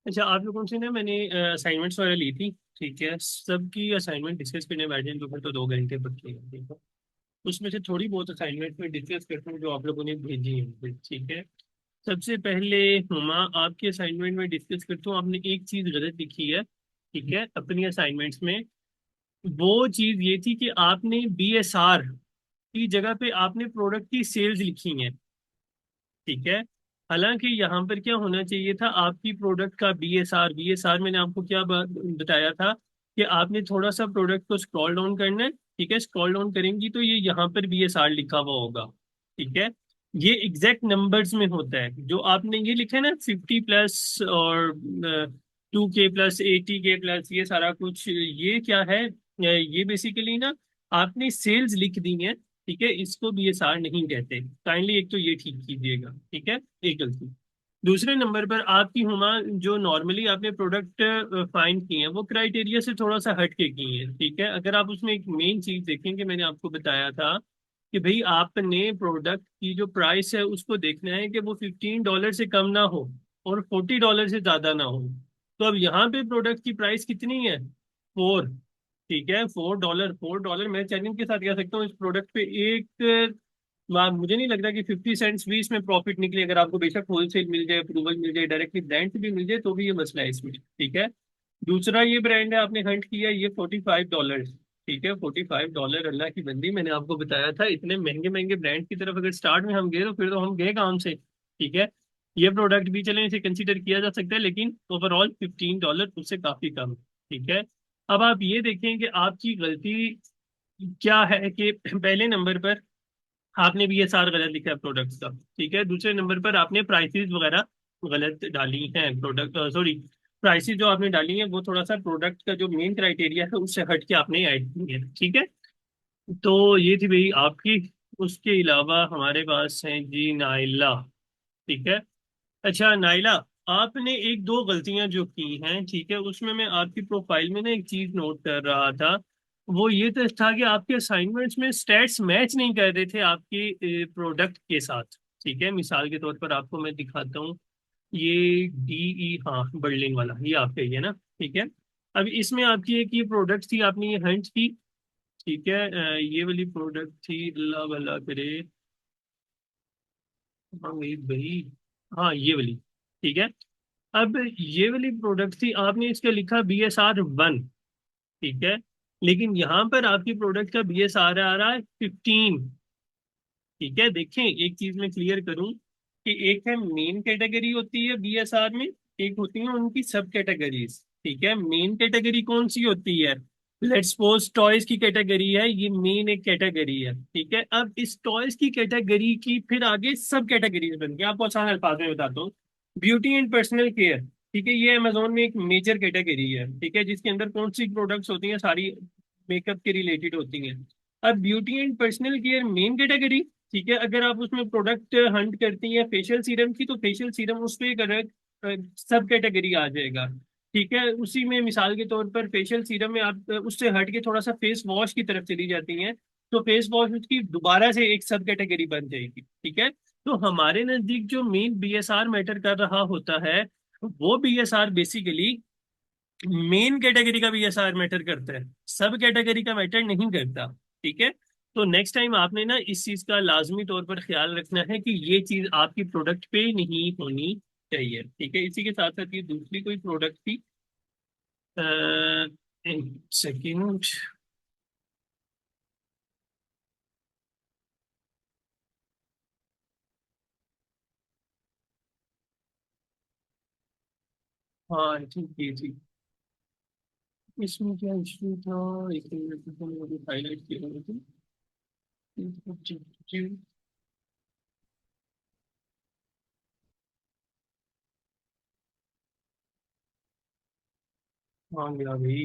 अच्छा, आप लोगों से ना मैंने असाइनमेंट्स वगैरह ली थी। ठीक है, सबकी असाइनमेंट डिस्कस करने बैठे हैं तो फिर तो 2 घंटे बच्चे हैं। ठीक है, उसमें से थोड़ी बहुत असाइनमेंट में डिस्कस करता हूँ जो आप लोगों ने भेजी है। ठीक है, सबसे पहले हुमा, आपके असाइनमेंट में डिस्कस करता हूँ। आपने एक चीज गलत लिखी है। ठीक है, अपनी असाइनमेंट्स में वो चीज ये थी कि आपने BSR की जगह पे आपने प्रोडक्ट की सेल्स लिखी है। ठीक है, हालांकि यहाँ पर क्या होना चाहिए था, आपकी प्रोडक्ट का BSR मैंने आपको क्या बताया था कि आपने थोड़ा सा प्रोडक्ट को स्क्रॉल डाउन करना है। ठीक है, स्क्रॉल डाउन करेंगी तो ये यहाँ पर BSR लिखा हुआ होगा। ठीक है, ये एग्जैक्ट नंबर्स में होता है। जो आपने ये लिखा है ना, 50+ और 2K+, 80K+, ये सारा कुछ ये क्या है, ये बेसिकली ना आपने सेल्स लिख दी है। ठीक है, इसको BSR नहीं कहते। काइंडली एक तो ये ठीक कीजिएगा। ठीक है, एक गलती। दूसरे नंबर पर आपकी हुमा, जो नॉर्मली आपने प्रोडक्ट फाइंड किए हैं वो क्राइटेरिया से थोड़ा सा हट के किए हैं। ठीक है, अगर आप उसमें एक मेन चीज देखेंगे, मैंने आपको बताया था कि भाई आपने प्रोडक्ट की जो प्राइस है उसको देखना है कि वो $15 से कम ना हो और $40 से ज्यादा ना हो। तो अब यहाँ पे प्रोडक्ट की प्राइस कितनी है? 4। ठीक है, $4। मैं चैलेंज के साथ कह सकता हूँ इस प्रोडक्ट पे एक मुझे नहीं लगता कि 50 सेंट्स भी इसमें प्रॉफिट निकले। अगर आपको बेशक होलसेल मिल जाए, अप्रूवल मिल जाए, डायरेक्टली ब्रांड से भी मिल जाए, तो भी ये मसला है इसमें। ठीक है, दूसरा ये ब्रांड है आपने हंट किया, ये $45। ठीक है, $45, अल्लाह की बंदी, मैंने आपको बताया था इतने महंगे महंगे ब्रांड की तरफ अगर स्टार्ट में हम गए तो फिर तो हम गए काम से। ठीक है, ये प्रोडक्ट भी चलें, इसे कंसीडर किया जा सकता है, लेकिन ओवरऑल $15 उससे काफी कम। ठीक है, अब आप ये देखें कि आपकी गलती क्या है कि पहले नंबर पर आपने BSR गलत लिखा है प्रोडक्ट्स का। ठीक है, दूसरे नंबर पर आपने प्राइसेस वगैरह गलत डाली हैं। प्रोडक्ट सॉरी, प्राइसेस जो आपने डाली हैं वो थोड़ा सा प्रोडक्ट का जो मेन क्राइटेरिया है उससे हट के आपने ऐड की है। ठीक है, तो ये थी भाई आपकी। उसके अलावा हमारे पास है जी नाइला। ठीक है, अच्छा नाइला, आपने एक दो गलतियां जो की हैं, ठीक है, उसमें मैं आपकी प्रोफाइल में ना एक चीज नोट कर रहा था। वो ये तो था कि आपके असाइनमेंट्स में स्टैट्स मैच नहीं कर रहे थे आपके प्रोडक्ट के साथ। ठीक है, मिसाल के तौर पर आपको मैं दिखाता हूँ। ये DE, हाँ, बर्लिन वाला, ये आपका ही है ना? ठीक है, अब इसमें आपकी एक ये प्रोडक्ट थी, आपने ये हंट की। ठीक है, ये वाली प्रोडक्ट थी, अल्लाह भला करे। हाँ वही भाई, हाँ ये वाली। ठीक है, अब ये वाली प्रोडक्ट थी, आपने इसका लिखा BSR 1। ठीक है, लेकिन यहाँ पर आपकी प्रोडक्ट का BSR आ रहा है 15। ठीक है, देखें एक चीज मैं क्लियर करूं कि एक है मेन कैटेगरी होती है BSR में, एक होती है उनकी सब कैटेगरीज। ठीक है, मेन कैटेगरी कौन सी होती है? लेट्स सपोज टॉयज की कैटेगरी है, ये मेन एक कैटेगरी है। ठीक है, अब इस टॉयज की कैटेगरी की फिर आगे सब कैटेगरीज बनती है। आपको आसान अल्फाज में बताता हूँ। ब्यूटी एंड पर्सनल केयर, ठीक है, ये अमेजोन में एक मेजर कैटेगरी है। ठीक है, जिसके अंदर कौन सी प्रोडक्ट्स होती हैं, सारी मेकअप के रिलेटेड होती हैं। अब beauty and personal care main category. ठीक है, अगर आप उसमें प्रोडक्ट हंट करती हैं फेशियल सीरम की, तो फेशियल सीरम उस पर एक अलग सब कैटेगरी आ जाएगा। ठीक है, उसी में मिसाल के तौर पर फेशियल सीरम में आप उससे हट के थोड़ा सा फेस वॉश की तरफ चली जाती हैं, तो फेस वॉश उसकी दोबारा से एक सब कैटेगरी बन जाएगी। ठीक है, तो हमारे नजदीक जो मेन BSR मैटर कर रहा होता है, वो BSR बेसिकली मेन कैटेगरी का BSR मैटर करता है, सब कैटेगरी का मैटर नहीं करता। ठीक है, तो नेक्स्ट टाइम आपने ना इस चीज का लाजमी तौर पर ख्याल रखना है कि ये चीज आपकी प्रोडक्ट पे नहीं होनी चाहिए। ठीक है, इसी के साथ साथ ये दूसरी कोई प्रोडक्ट थी, एक सेकेंड। हाँ ठीक, ये थी। इसमें क्या इशू था? एक मिनट, मैंने हाईलाइट किया हुआ था। हाँ गया भाई।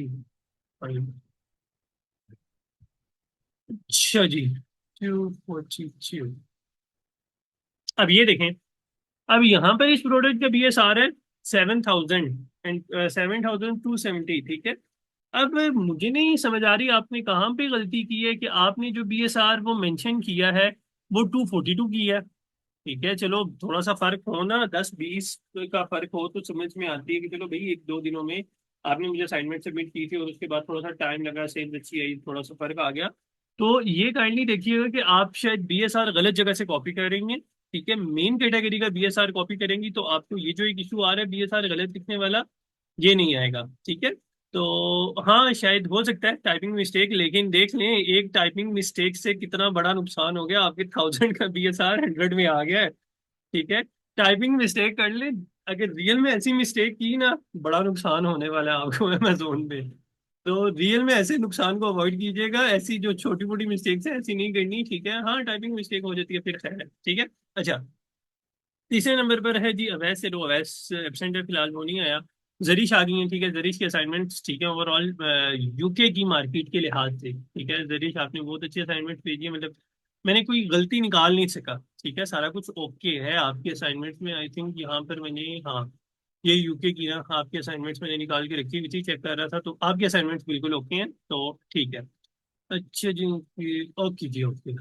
अच्छा जी, 242। अब ये देखें, अब यहाँ पर इस प्रोडक्ट का BSR है 7,000 एंड 7,270। ठीक है, अब मुझे नहीं समझ आ रही आपने कहाँ पे गलती की है कि आपने जो BSR वो मेंशन किया है वो 242 की है। ठीक है, चलो थोड़ा सा फर्क हो ना, 10-20 का फर्क हो तो समझ में आती है कि चलो भाई 1-2 दिनों में आपने मुझे असाइनमेंट सबमिट की थी और उसके बाद थोड़ा सा टाइम लगा, सेम अच्छी आई, थोड़ा सा फर्क आ गया। तो ये काइंडली देखिएगा कि आप शायद बीएसआर गलत जगह से कॉपी करेंगे। ठीक है, मेन कैटेगरी का बीएसआर कॉपी करेंगी तो आपको ये जो एक इशू आ रहा है बीएसआर गलत लिखने वाला, ये नहीं आएगा। ठीक है, तो हाँ शायद हो सकता है टाइपिंग मिस्टेक, लेकिन देख लें एक टाइपिंग मिस्टेक से कितना बड़ा नुकसान हो गया, आपके 1000 का बीएसआर 100 में आ गया है। ठीक है, टाइपिंग मिस्टेक कर ले, अगर रियल में ऐसी मिस्टेक की ना, बड़ा नुकसान होने वाला है आपको अमेजोन पे। तो रियल में ऐसे नुकसान को अवॉइड कीजिएगा, ऐसी जो छोटी मोटी मिस्टेक्स है ऐसी नहीं करनी। ठीक है, हाँ टाइपिंग मिस्टेक हो जाती है फिर खैर है। ठीक है। अच्छा, तीसरे नंबर पर है जी अवैस से, लो अवैस एबसेंट है फिलहाल, वो नहीं आया। जरीश आ गई है। ठीक है, जरीश की असाइनमेंट्स ठीक है ओवरऑल यूके की मार्केट के लिहाज से। ठीक है जरीश, आपने बहुत अच्छी असाइनमेंट भेजी है, मतलब मैंने कोई गलती निकाल नहीं सका। ठीक है, सारा कुछ ओके है आपकी असाइनमेंट्स में। आई थिंक यहाँ पर मैंने, हाँ ये यूके की ना आपके असाइनमेंट्स मैंने निकाल के रखी हुई थी, चेक कर रहा था तो आपके असाइनमेंट्स बिल्कुल ओके हैं, तो ठीक है। अच्छा जी, ओके जी ओके।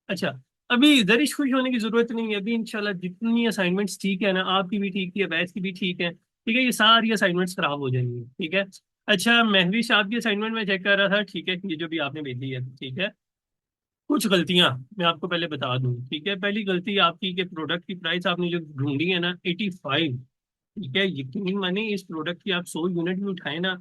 अच्छा, अभी दरिश खुश होने की जरूरत नहीं है, अभी इंशाल्लाह जितनी असाइनमेंट्स ठीक है ना, आपकी भी ठीक थी, अवैस की भी ठीक है। ठीक है, ये सारी असाइनमेंट्स खराब हो जाएंगी। ठीक है। अच्छा, महविश आपकी असाइनमेंट में चेक कर रहा था। ठीक है, ये जो भी आपने भेजी है। ठीक है, कुछ गलतियां मैं आपको पहले बता दूं। ठीक है, पहली गलती आपकी कि प्रोडक्ट की प्राइस आपने जो ढूंढी है ना 85। ठीक है, यकीन माने इस प्रोडक्ट की आप 100 यूनिट भी उठाए ना,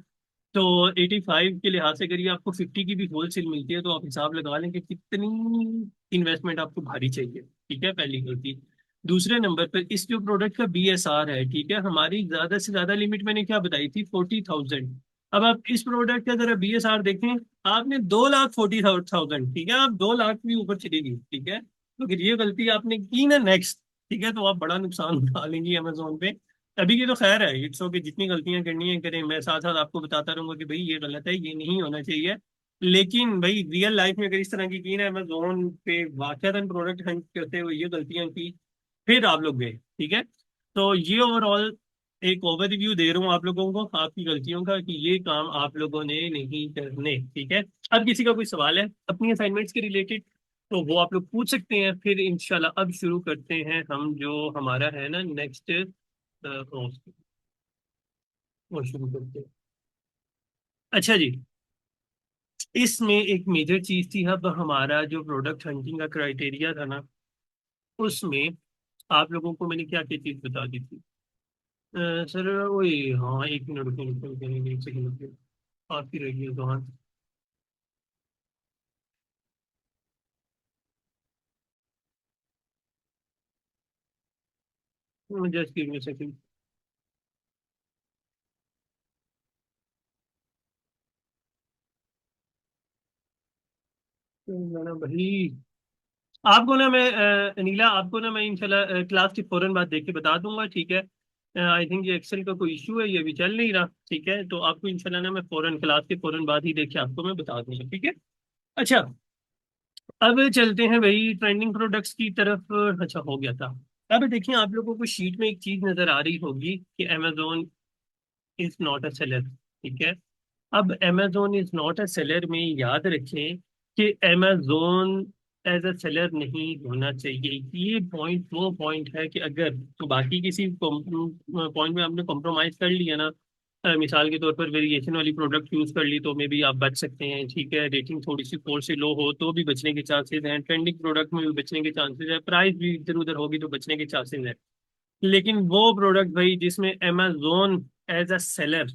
तो 85 के लिहाज से करिए, आपको 50 की भी होलसेल मिलती है, तो आप हिसाब लगा लें कि कितनी इन्वेस्टमेंट आपको भारी चाहिए। ठीक है, पहली गलती। दूसरे नंबर पर इस जो प्रोडक्ट का बीएसआर है, ठीक है, हमारी ज्यादा से ज्यादा लिमिट मैंने क्या बताई थी, 40,000। अब आप इस प्रोडक्ट का जरा बीएसआर देखें, आपने 2,40,000, ठीक है, आप 2 लाख भी ऊपर चली गई। ठीक है, तो अगर ये गलती आपने की ना नेक्स्ट, ठीक है, तो आप बड़ा नुकसान उठा लेंगी अमेजोन पे। अभी की तो खैर है, इट्स ओके, जितनी गलतियां करनी है करें, मैं साथ साथ आपको बताता रहूंगा कि भाई ये गलत है, ये नहीं होना चाहिए। लेकिन भाई रियल लाइफ में अगर इस तरह की ना अमेजोन पे वाकई प्रोडक्ट हंट करते हुए ये गलतियां की, फिर आप लोग गए। ठीक है, तो ये ओवरऑल एक ओवरव्यू दे रहा हूँ आप लोगों को आपकी गलतियों का, कि ये काम आप लोगों ने नहीं करने। ठीक है, अब किसी का कोई सवाल है अपनी असाइनमेंट्स के रिलेटेड, तो वो आप लोग पूछ सकते हैं, फिर इंशाल्लाह अब शुरू करते हैं हम जो हमारा है ना नेक्स्ट, वो शुरू करते हैं। अच्छा जी, इसमें एक मेजर चीज थी, अब हमारा जो प्रोडक्ट हंटिंग का क्राइटेरिया था ना, उसमें आप लोगों को मैंने क्या क्या चीज बता दी थी। सर वही, हाँ एक मिनट रुकिए रुकिए रुकिए रुकिए, एक सेकंड रुकिए, आपकी रही है तो हाँ, जस्ट गिव मी सेकंड। ना भाई, आपको ना मैं अनीला, आपको ना मैं इंशाल्लाह क्लास के फौरन बाद देख के बता दूंगा। ठीक है, आई थिंक ये एक्सेल का कोई इशू है, ये अभी चल नहीं रहा। ठीक है, तो आपको इंशाल्लाह ना मैं फौरन क्लास के फौरन बाद ही देख के आपको मैं बता दूंगा। ठीक है। अच्छा, अब चलते हैं भाई ट्रेंडिंग प्रोडक्ट्स की तरफ। अच्छा हो गया था। अब देखिए आप लोगों को शीट में एक चीज नजर आ रही होगी कि Amazon is not a seller. ठीक है, अब Amazon is not a seller में याद रखें कि अमेजोन एज अ सेलर नहीं होना चाहिए। ये पॉइंट वो पॉइंट है कि अगर तो बाकी किसी पॉइंट में आपने कॉम्प्रोमाइज कर लिया ना, मिसाल के तौर पर वेरिएशन वाली प्रोडक्ट यूज कर ली तो मे भी आप बच सकते हैं। ठीक है, रेटिंग थोड़ी सी फोर से लो हो तो भी बचने के चांसेस हैं, ट्रेंडिंग प्रोडक्ट में भी बचने के चांसेस है, प्राइस भी इधर उधर होगी तो बचने के चांसेस है। लेकिन वो प्रोडक्ट भाई जिसमें Amazon as a seller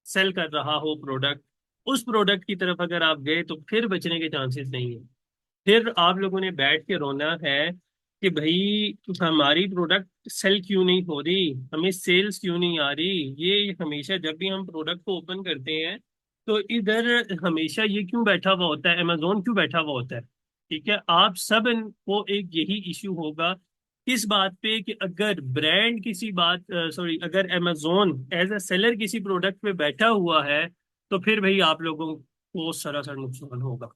sell कर रहा हो प्रोडक्ट, उस प्रोडक्ट की तरफ अगर आप गए तो फिर बचने के चांसेस नहीं है। फिर आप लोगों ने बैठ के रोना है कि भाई हमारी प्रोडक्ट सेल क्यों नहीं हो रही, हमें सेल्स क्यों नहीं आ रही। ये हमेशा जब भी हम प्रोडक्ट को ओपन करते हैं तो इधर हमेशा ये क्यों बैठा हुआ होता है, अमेजोन क्यों बैठा हुआ होता है। ठीक है, आप सब को एक यही इश्यू होगा इस बात पे कि अगर ब्रांड किसी बात, सॉरी, अगर अमेजोन एज अ सेलर किसी प्रोडक्ट पे बैठा हुआ है तो फिर भाई आप लोगों को सरासर नुकसान होगा।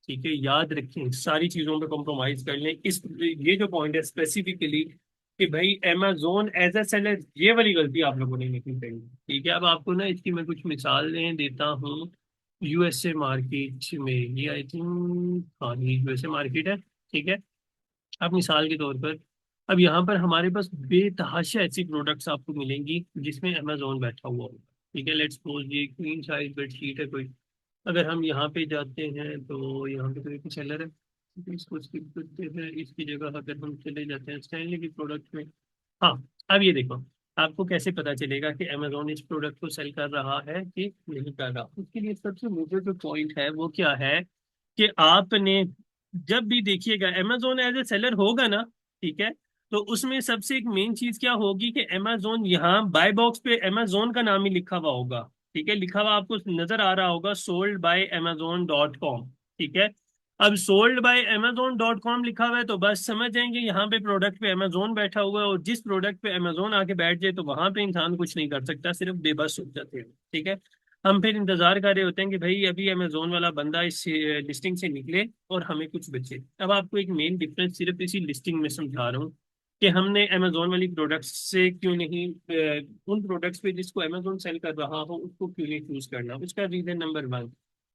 ठीक है, याद रखें सारी चीजों पे कॉम्प्रोमाइज कर लें। इस ये जो पॉइंट है स्पेसिफिकली कि भाई अमेजोन एज अ सेलर, ये वाली गलती आप लोगों ने नहीं करनी। ठीक है, अब आपको ना इसकी मैं कुछ मिसालें देता हूँ। यूएसए मार्केट में ये आई थिंक, हाँ ये यूएसए मार्केट है। ठीक है, अब मिसाल के तौर पर अब यहाँ पर हमारे पास बेतहाशा ऐसी प्रोडक्ट्स आपको मिलेंगी जिसमें अमेजोन बैठा हुआ होगा। ठीक है, लेट्स सपोज ये क्वीन साइज बेडशीट है कोई। अगर हम यहाँ पे जाते हैं तो यहाँ पे तो एक सेलर है, तो इसको स्किप करते हैं। इसकी जगह अगर हम चले जाते हैं स्टैनली की प्रोडक्ट में। हाँ, अब ये देखो, आपको कैसे पता चलेगा कि अमेजोन इस प्रोडक्ट को सेल कर रहा है कि नहीं कर रहा। उसके लिए सबसे मुझे जो पॉइंट है वो क्या है कि आपने जब भी देखिएगा अमेजोन एज ए सेलर होगा ना, ठीक है, तो उसमें सबसे एक मेन चीज क्या होगी कि अमेजोन यहाँ बाय बॉक्स पे अमेजोन का नाम ही लिखा हुआ होगा। ठीक है, लिखा हुआ आपको नजर आ रहा होगा सोल्ड बाय amazon.com। ठीक है, अब सोल्ड बाय amazon.com लिखा हुआ है तो बस समझ जाएंगे यहाँ पे प्रोडक्ट पे अमेजोन बैठा हुआ है, और जिस प्रोडक्ट पे अमेजोन आके बैठ जाए तो वहां पे इंसान कुछ नहीं कर सकता, सिर्फ बेबस हो जाते हैं। ठीक है, हम फिर इंतजार कर रहे होते हैं कि भाई अभी अमेजोन वाला बंदा इस लिस्टिंग से निकले और हमें कुछ बचे। अब आपको एक मेन डिफरेंस सिर्फ इसी लिस्टिंग में समझा रहा हूँ कि हमने अमेजोन वाली प्रोडक्ट्स से क्यों नहीं उन प्रोडक्ट्स पे जिसको अमेजोन सेल कर रहा हो उसको क्यों नहीं चूज करना। उसका रीजन नंबर वन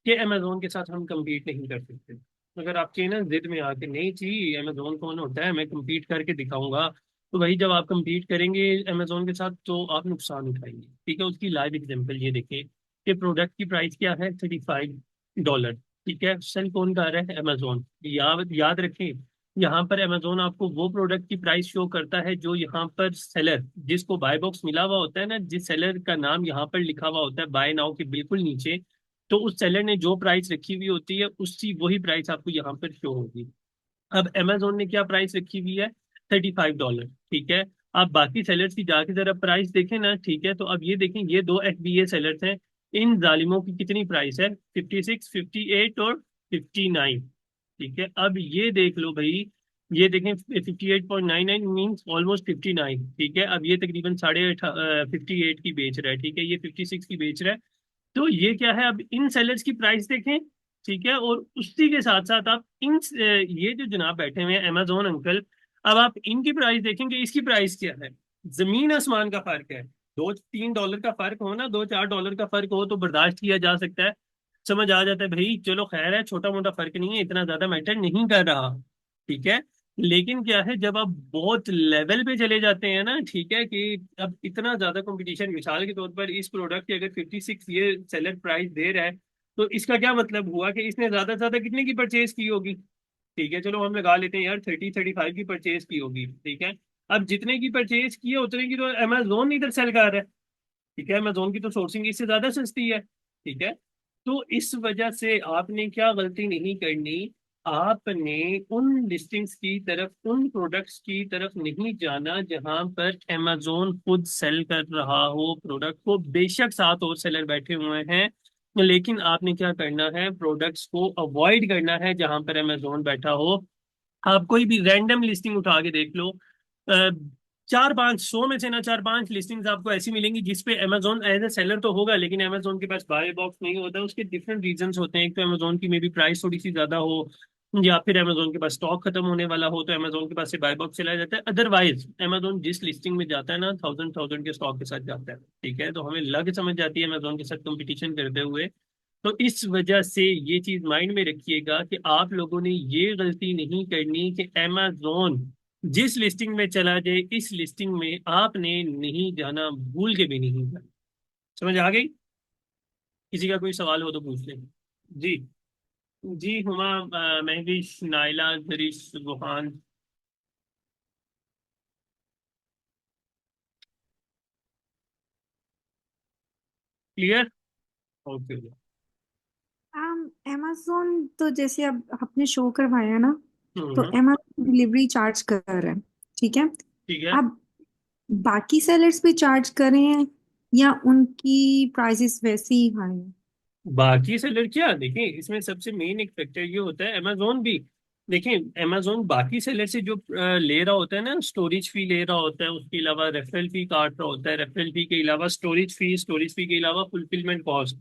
कि अमेजोन के साथ हम compete नहीं कर सकते। अगर आपके ना जिद में आके नहीं चाहिए अमेजोन कौन होता है मैं compete करके दिखाऊंगा, तो भाई जब आप compete करेंगे अमेजोन के साथ तो आप नुकसान उठाएंगे। ठीक है, उसकी लाइव एग्जांपल ये देखिए कि प्रोडक्ट की प्राइस क्या है, $35। ठीक है, सेल कौन कर रहा है, अमेजोन। याद याद रखें, यहाँ पर अमेजोन आपको वो प्रोडक्ट की प्राइस शो करता है जो यहाँ पर सेलर जिसको बाय बॉक्स मिला हुआ होता है ना, जिस सेलर का नाम यहाँ पर लिखा हुआ होता है बाय नाउ के बिल्कुल नीचे, तो उस सेलर ने जो प्राइस रखी हुई होती है उसी वही प्राइस आपको यहाँ पर शो होगी। अब अमेजोन ने क्या प्राइस रखी हुई है, $35। ठीक है, आप बाकी सेलर्स की जाके जरा प्राइस देखें ना। ठीक है, तो अब ये देखें ये दो FBA सेलर्स हैं, इन जालिमों की कितनी प्राइस है, 56, 58 और 59। ठीक है, अब ये देख लो भाई, ये देखें 58.99 मीन्स ऑलमोस्ट 59। ठीक है, अब ये तकरीबन 58 की बेच रहा है। ठीक है, ये 56 की बेच रहा है। तो ये क्या है, अब इन सेलर्स की प्राइस देखें। ठीक है, और उसी के साथ साथ आप ये जो जनाब बैठे हुए हैं अमेजोन अंकल, अब आप इनकी प्राइस देखेंगे, इसकी प्राइस क्या है, जमीन आसमान का फर्क है। $2-3 का फर्क हो ना, $2-4 का फर्क हो तो बर्दाश्त किया जा सकता है, समझ आ जाता है भाई चलो खैर है, छोटा मोटा फर्क नहीं है, इतना ज्यादा मैटर नहीं कर रहा। ठीक है, लेकिन क्या है जब आप बहुत लेवल पे चले जाते हैं ना, ठीक है, कि अब इतना ज्यादा कंपटीशन, मिसाल के तौर पर इस प्रोडक्ट की अगर 56 ये सेलर प्राइस दे रहा है, तो इसका क्या मतलब हुआ कि इसने ज्यादा से ज्यादा कितने की परचेज की होगी। ठीक है, चलो हम लगा लेते हैं यार 30-35 की परचेज की होगी। ठीक है, अब जितने की परचेज की है उतने की तो अमेजोन इधर सेल कर रहा है। ठीक है, अमेजोन की तो सोर्सिंग इससे ज्यादा सस्ती है। ठीक है, तो इस वजह से आपने क्या गलती नहीं करनी, आपने उन लिस्टिंग्स की तरफ, उन प्रोडक्ट्स की तरफ नहीं जाना जहां पर अमेजोन खुद सेल कर रहा हो प्रोडक्ट को। बेशक साथ और सेलर बैठे हुए हैं, लेकिन आपने क्या करना है, प्रोडक्ट्स को अवॉइड करना है जहां पर अमेजोन बैठा हो। आप कोई भी रैंडम लिस्टिंग उठा के देख लो, 4-5 100 में से ना 4-5 लिस्टिंग्स आपको ऐसी मिलेंगी जिसपे अमेजोन एज ए सेलर तो होगा लेकिन अमेजोन के पास बाय बॉक्स नहीं होता। उसके डिफरेंट रीजंस होते हैं, एक तो अमेजोन की मे बी प्राइस थोड़ी सी ज्यादा हो, या फिर अमेजोन के पास स्टॉक खत्म होने वाला हो तो अमेजोन के पास से बाय बॉक्स चला जाता है। अदरवाइज अमेजोन जिस लिस्टिंग में जाता है ना, 1000 के स्टॉक के साथ जाता है। ठीक है, तो हमें लग समझ जाती है अमेजोन के साथ कंपटीशन करते हुए। तो इस वजह से ये चीज माइंड में रखिएगा कि आप लोगों ने ये गलती नहीं करनी कि amazon जिस लिस्टिंग में चला जाए इस लिस्टिंग में आपने नहीं जाना, भूल के भी नहीं जाना। समझ आ गई? किसी का कोई सवाल हो तो पूछ लें। जी। जी Huma, Mahwish, Naila, Zarish, Guhan. Clear? Okay. amazon तो जैसे अब आपने शो करवाया ना, तो हम्म। amazon डिलीवरी चार्ज कर रहा है, ठीक है। ठीक है, अब बाकी सेलर्स भी चार्ज कर रहे हैं या उनकी प्राइसेस वैसे ही हाई है? बाकी सेलर क्या, देखिए इसमें सबसे मेन एक फैक्टर ये होता है, अमेजोन भी, देखिए अमेजोन बाकी सेलर से जो ले रहा होता है ना, स्टोरेज फी ले रहा होता है, उसके अलावा रेफरल फी काट रहा होता है, रेफरल फी के अलावा स्टोरेज फी के अलावा फुलफिलमेंट कॉस्ट।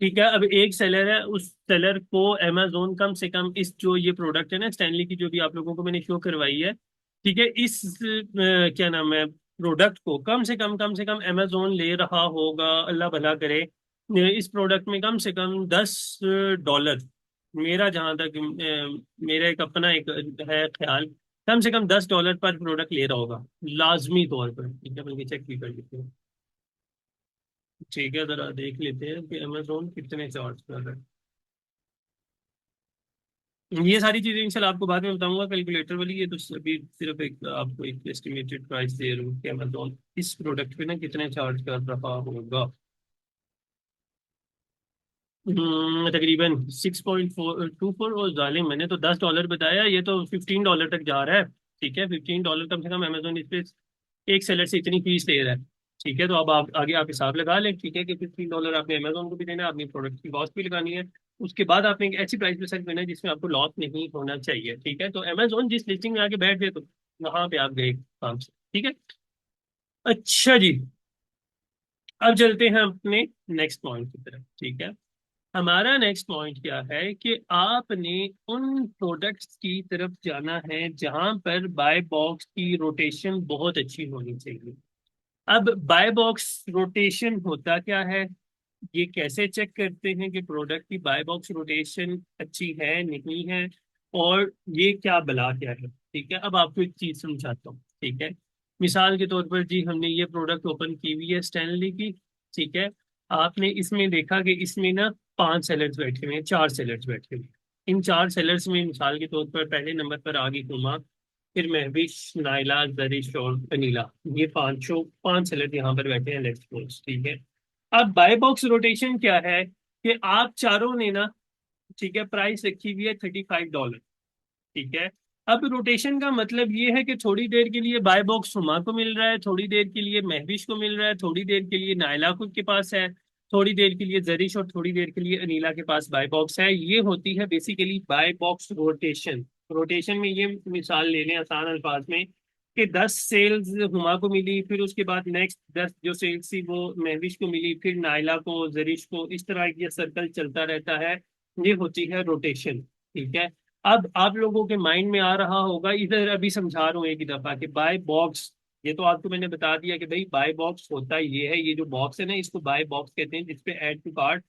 ठीक है, अब एक सेलर है, उस सेलर को अमेजोन कम से कम इस जो ये प्रोडक्ट है ना स्टैनली की जो भी आप लोगों को मैंने शो करवाई है, ठीक है, इस क्या नाम है प्रोडक्ट को कम से कम अमेजोन ले रहा होगा, अल्लाह भला करे, इस प्रोडक्ट में कम से कम $10। मेरा जहाँ तक मेरा एक अपना एक है ख्याल कम से कम $10 पर प्रोडक्ट ले रहा होगा, लाजमी तौर पर। ठीक है, बल्कि चेक भी कर लेते हैं। ठीक है, जरा देख लेते हैं कि अमेजोन कितने चार्ज कर रहा है। ये सारी चीजें इंशाल्लाह आपको बाद में बताऊंगा, कैलकुलेटर वाली। ये तो अभी सिर्फ एक आपको एक एस्टिमेटेड प्राइस दे रहा हूँ कि अमेजोन इस प्रोडक्ट पे ना कितने चार्ज कर रहा होगा। तकरीबन 6.424। और जालिम, मैंने तो $10 बताया, ये तो $15 तक जा रहा है। ठीक है, $15 कम से कम अमेजोन इस पे एक सेलर से इतनी फीस ले रहा है। ठीक है, तो अब आप आगे आप हिसाब लगा लें। ठीक है, कि $15 आपने अमेजोन को भी देना है, अपनी प्रोडक्ट की कॉस्ट भी लगानी है। उसके बाद आपने एक ऐसी प्राइस पे सेल करना है जिसमें आपको लॉस नहीं होना चाहिए। ठीक है, तो अमेजोन जिस लिस्टिंग में आके बैठ गए तो वहां पे आप गए काम से। ठीक है। अच्छा जी, अब चलते हैं अपने नेक्स्ट पॉइंट की तरफ। ठीक है, हमारा नेक्स्ट पॉइंट क्या है कि आपने उन प्रोडक्ट्स की तरफ जाना है जहां पर बाय बॉक्स की रोटेशन बहुत अच्छी होनी चाहिए। अब बाय बॉक्स रोटेशन होता क्या है, ये कैसे चेक करते हैं कि प्रोडक्ट की बाय बॉक्स रोटेशन अच्छी है नहीं है, और ये क्या बला क्या है। ठीक है, अब आपको एक चीज समझाता हूँ। ठीक है, मिसाल के तौर पर जी हमने ये प्रोडक्ट ओपन की हुई है स्टैनली की। ठीक है, आपने इसमें देखा कि इसमें ना 5 सेलर्स बैठे हुए हैं, 4 सेलर्स बैठे हुए हैं। इन 4 सेलर्स में मिसाल के तौर पर पहले नंबर पर आ गई हुमा, फिर महविश, नाइला, जरिश और अनीला। ये पांचों 5 सेलर यहाँ पर बैठे हैं, लेट्स सपोज। ठीक है, अब बाय बॉक्स रोटेशन क्या है कि आप चारों ने ना, ठीक है, प्राइस रखी हुई है $35। ठीक है, अब रोटेशन का मतलब ये है कि थोड़ी देर के लिए बाय बॉक्स हुमा को मिल रहा है, थोड़ी देर के लिए महविश को मिल रहा है, थोड़ी देर के लिए नायला खुद के पास है, थोड़ी देर के लिए जरिश और थोड़ी देर के लिए अनीला के पास बाय बॉक्स है। ये होती है basically bye box rotation. Rotation में ये मिसाल ले लें आसान अल्फाज में कि 10 सेल्स हुमा को मिली, फिर उसके बाद नेक्स्ट 10 जो सेल्स थी वो महविश को मिली, फिर नायला को, जरिश को, इस तरह ये सर्कल चलता रहता है। ये होती है रोटेशन। ठीक है, अब आप लोगों के माइंड में आ रहा होगा, इधर अभी समझा रहा हूँ एक ही दफा कि बाय बॉक्स, ये तो आपको मैंने बता दिया कि भाई बाय बॉक्स होता ये है, ये जो बॉक्स है ना इसको बाय बॉक्स कहते हैं, जिसपे ऐड टू कार्ट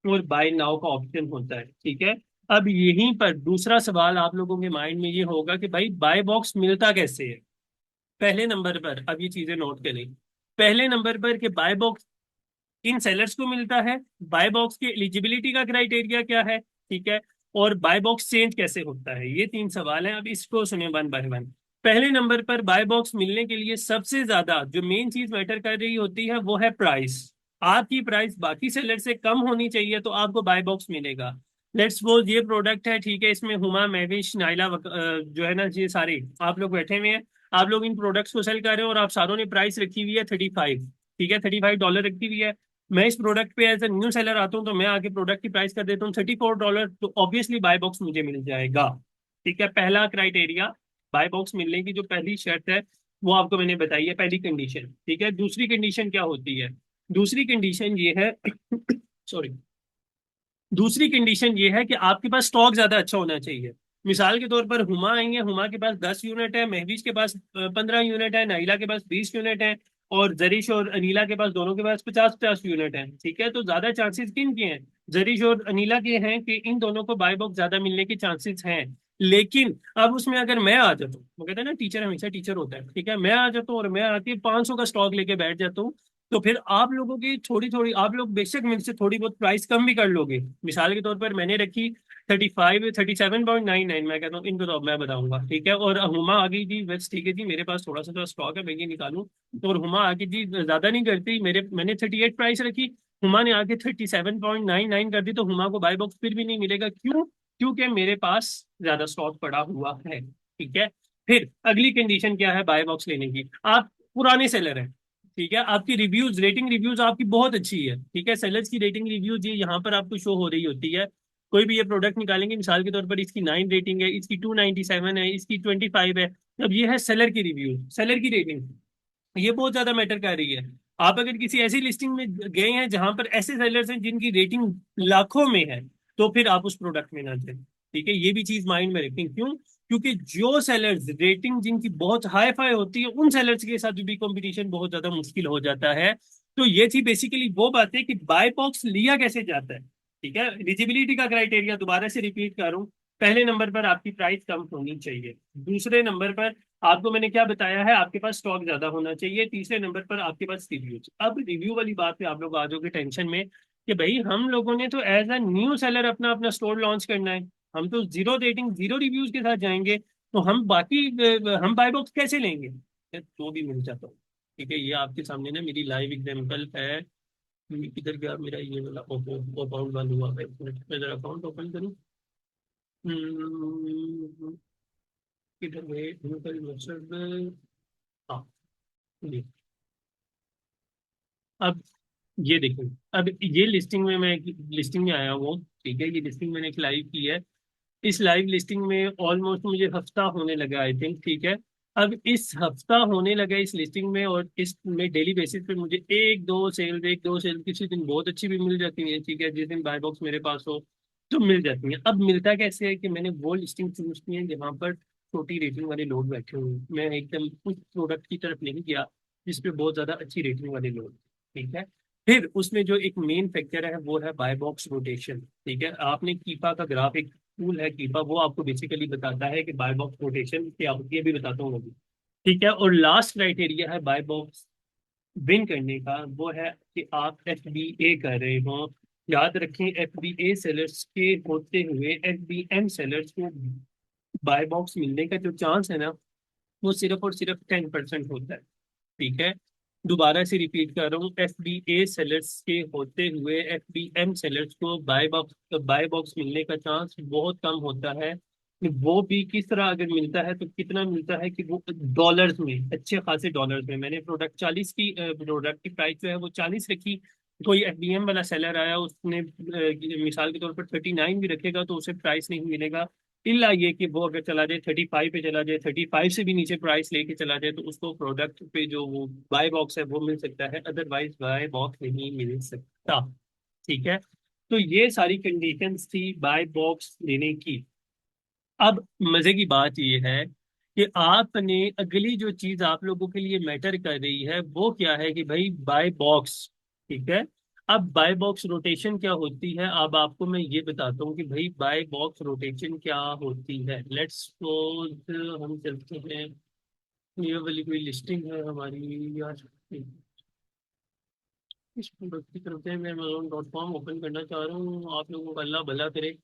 और बाय नाउ का ऑप्शन होता है। ठीक है, अब यहीं पर दूसरा सवाल आप लोगों के माइंड में ये होगा कि भाई बाय बॉक्स मिलता कैसे है। पहले नंबर पर अब ये चीजें नोट करें। पहले नंबर पर कि बाय बॉक्स किन सेलर्स को मिलता है, बाय बॉक्स की एलिजिबिलिटी का क्राइटेरिया क्या है। ठीक है, और बाय बॉक्स चेंज कैसे होता है। ये 3 सवाल हैं, अब इसको सुने वन बाय वन। पहले नंबर पर बाय बॉक्स मिलने के लिए सबसे ज्यादा जो मेन चीज मैटर कर रही होती है वो है प्राइस। आपकी प्राइस बाकी सेलर से कम होनी चाहिए तो आपको बाय बॉक्स मिलेगा। लेट्स सपोज ये प्रोडक्ट है, ठीक है, इसमें हुमा, महविश, नाइला जो है ना, ये सारे आप लोग बैठे हुए हैं। आप लोग इन प्रोडक्ट्स को सेल कर रहे हो और आप सारों ने प्राइस रखी हुई है 35। ठीक है, $35 रखी हुई है। मैं इस प्रोडक्ट पे एज ए न्यू सेलर आता हूँ तो मैं आके प्रोडक्ट की प्राइस कर देता हूँ $34, तो ऑब्वियसली बाय बॉक्स मुझे मिल जाएगा। ठीक है, पहला क्राइटेरिया बाय बॉक्स मिलने की जो पहली शर्त है वो आपको मैंने बताई है, पहली कंडीशन। ठीक है, दूसरी कंडीशन क्या होती है, दूसरी कंडीशन ये है सॉरी, दूसरी कंडीशन ये है कि आपके पास स्टॉक ज्यादा अच्छा होना चाहिए। मिसाल के तौर पर हुमा आई है, हुमा के पास 10 यूनिट है, महवीज के पास 15 यूनिट है, नाइला के पास 20 यूनिट है, और जरीश और अनीला के पास, दोनों के पास 50-50 यूनिट है। ठीक है, तो ज्यादा चांसेस किन के हैं, जरीश और अनीला के हैं कि इन दोनों को बाय बॉक्स ज्यादा मिलने के चांसेस हैं। लेकिन अब उसमें अगर मैं आ जाता हूँ, वो कहते हैं ना टीचर हमेशा टीचर होता है। ठीक है, मैं आ जाता हूँ और मैं आके 500 का स्टॉक लेके बैठ जाता हूँ, तो फिर आप लोगों की थोड़ी थोड़ी, आप लोग बेशक मेरे से थोड़ी बहुत प्राइस कम भी कर लोगे। मिसाल के तौर पर मैंने रखी 35, 37.99, मैं कहता हूँ इनको तो अब मैं बताऊंगा। ठीक है, और हुमा आ गई जी, बस ठीक है जी, मेरे पास थोड़ा सा तो स्टॉक है, मैं ये निकालूं। तो और हुमा आके जी ज्यादा नहीं करती, मेरे मैंने 38 प्राइस रखी, हुमा ने आके 37.99 कर दी, तो हुमा को बाय बॉक्स फिर भी नहीं मिलेगा। क्यों? क्योंकि मेरे पास ज्यादा स्टॉक पड़ा हुआ है। ठीक है, फिर अगली कंडीशन क्या है बाय बॉक्स लेने की, आप पुराने सेलर हैं। ठीक है, आपकी रिव्यूज, रेटिंग रिव्यूज आपकी बहुत अच्छी है। ठीक है, सेलर्स की रेटिंग रिव्यूज ये यहाँ पर आपको शो हो रही होती है। कोई भी ये प्रोडक्ट निकालेंगे, मिसाल के तौर पर इसकी 9 रेटिंग है, इसकी 297 है, इसकी 25 है। अब ये है सेलर की रिव्यू, सेलर की रेटिंग, ये बहुत ज्यादा मैटर कर रही है। आप अगर किसी ऐसी लिस्टिंग में गए हैं जहां पर ऐसे सेलर्स हैं जिनकी रेटिंग लाखों में है, तो फिर आप उस प्रोडक्ट में ना जाए। ठीक है, ये भी चीज माइंड में रखें। क्यों? क्योंकि जो सेलर्स रेटिंग जिनकी बहुत हाई फाई होती है उन सेलर्स के साथ भी कंपटीशन बहुत ज्यादा मुश्किल हो जाता है। तो ये थी बेसिकली वो बात है कि बाय बॉक्स लिया कैसे जाता है। ठीक है, एलिजिबिलिटी का क्राइटेरिया दोबारा से रिपीट कर रहा हूँ। पहले नंबर पर आपकी प्राइस कम होनी चाहिए। दूसरे नंबर पर आपको मैंने क्या बताया है, आपके पास स्टॉक ज्यादा होना चाहिए। तीसरे नंबर पर आपके पास रिव्यूज। अब रिव्यू वाली बात पे आप लोग आ जाओगे टेंशन में कि भाई हम लोगों ने तो एज अ न्यू सेलर अपना अपना स्टोर लॉन्च करना है, हम तो जीरो रेटिंग जीरो रिव्यूज के साथ जाएंगे, तो हम बाकी हम बाय बॉक्स कैसे लेंगे? तो भी मिल जाता हूँ। ठीक है, ये आपके सामने ना मेरी लाइव एग्जांपल है। किधर गया मेरा ये वाला अकाउंट बंद हुआ है, एक मिनट मैं जरा अकाउंट ओपन करूँ। हम्म, किधर गए गूगल मतलब। हाँ, ये। अब ये देखो, अब ये लिस्टिंग में मैं लिस्टिंग में आया हूँ। ठीक है, ये लिस्टिंग मैंने एक लाइव की है। इस लाइव लिस्टिंग में ऑलमोस्ट मुझे हफ्ता होने लगा आई थिंक। ठीक है, अब इस हफ्ता होने लगा इस लिस्टिंग में, और इसमें डेली बेसिस पे मुझे एक दो सेल किसी दिन बहुत अच्छी भी मिल जाती है। ठीक है, जिस दिन बाय बॉक्स मेरे पास हो तो मिल जाती है। अब मिलता कैसे है कि मैंने वो लिस्टिंग चूज की है जहाँ पर छोटी रेटिंग वाले लोग बैठे हुए हैं। मैं एकदम उस प्रोडक्ट की तरफ नहीं गया जिसपे बहुत ज्यादा अच्छी रेटिंग वाले लोग। ठीक है, फिर उसमें जो एक मेन फैक्टर है वो है बाय बॉक्स रोटेशन। ठीक है, आपने कीपा का ग्राफ एक टूल है कीपा, वो आपको बेसिकली बताता है कि बाय बॉक्स रोटेशन क्या होती है, भी बताता हूँ अभी। ठीक है, और लास्ट क्राइटेरिया है बाय बॉक्स विन करने का, वो है कि आप FBA कर रहे हो। याद रखें, FBA सेलर्स के होते हुए FBM सेलर्स को बाय बॉक्स मिलने का जो चांस है ना, वो सिर्फ और सिर्फ 10% होता है। ठीक है, दोबारा से रिपीट कर रहा हूँ, FBA सेलर्स के होते हुए FBM सेलर्स को बाय बॉक्स मिलने का चांस बहुत कम होता है। वो भी किस तरह अगर मिलता है तो कितना मिलता है कि वो डॉलर्स में, अच्छे खासे डॉलर्स में। मैंने प्रोडक्ट की प्राइस जो है वो 40 रखी। कोई FBM वाला सेलर आया, उसने मिसाल के तौर पर 39 भी रखेगा तो उसे प्राइस नहीं मिलेगा। इल्ला ये कि वो अगर चला जाए 35 पे, चला जाए 35 से भी नीचे प्राइस लेके चला जाए, तो उसको प्रोडक्ट पे जो वो बाय बॉक्स है वो मिल सकता है, अदरवाइज बाय बॉक्स नहीं मिल सकता। ठीक है, तो ये सारी कंडीशंस थी बाय बॉक्स लेने की। अब मजे की बात ये है कि आपने अगली जो चीज आप लोगों के लिए मैटर कर रही है वो क्या है कि भाई बाय बॉक्स। ठीक है, अब बाय बॉक्स रोटेशन क्या होती है, अब आपको मैं ये बताता हूँ कि भाई बाय बॉक्स रोटेशन क्या होती है। लेट्स सपोज हम चलते हैं, ये वाली कोई लिस्टिंग है हमारी यार, इस प्रोडक्ट की तरफ से मैं Amazon.com ओपन करना चाह रहा हूँ। आप लोगों का अल्लाह भला करे,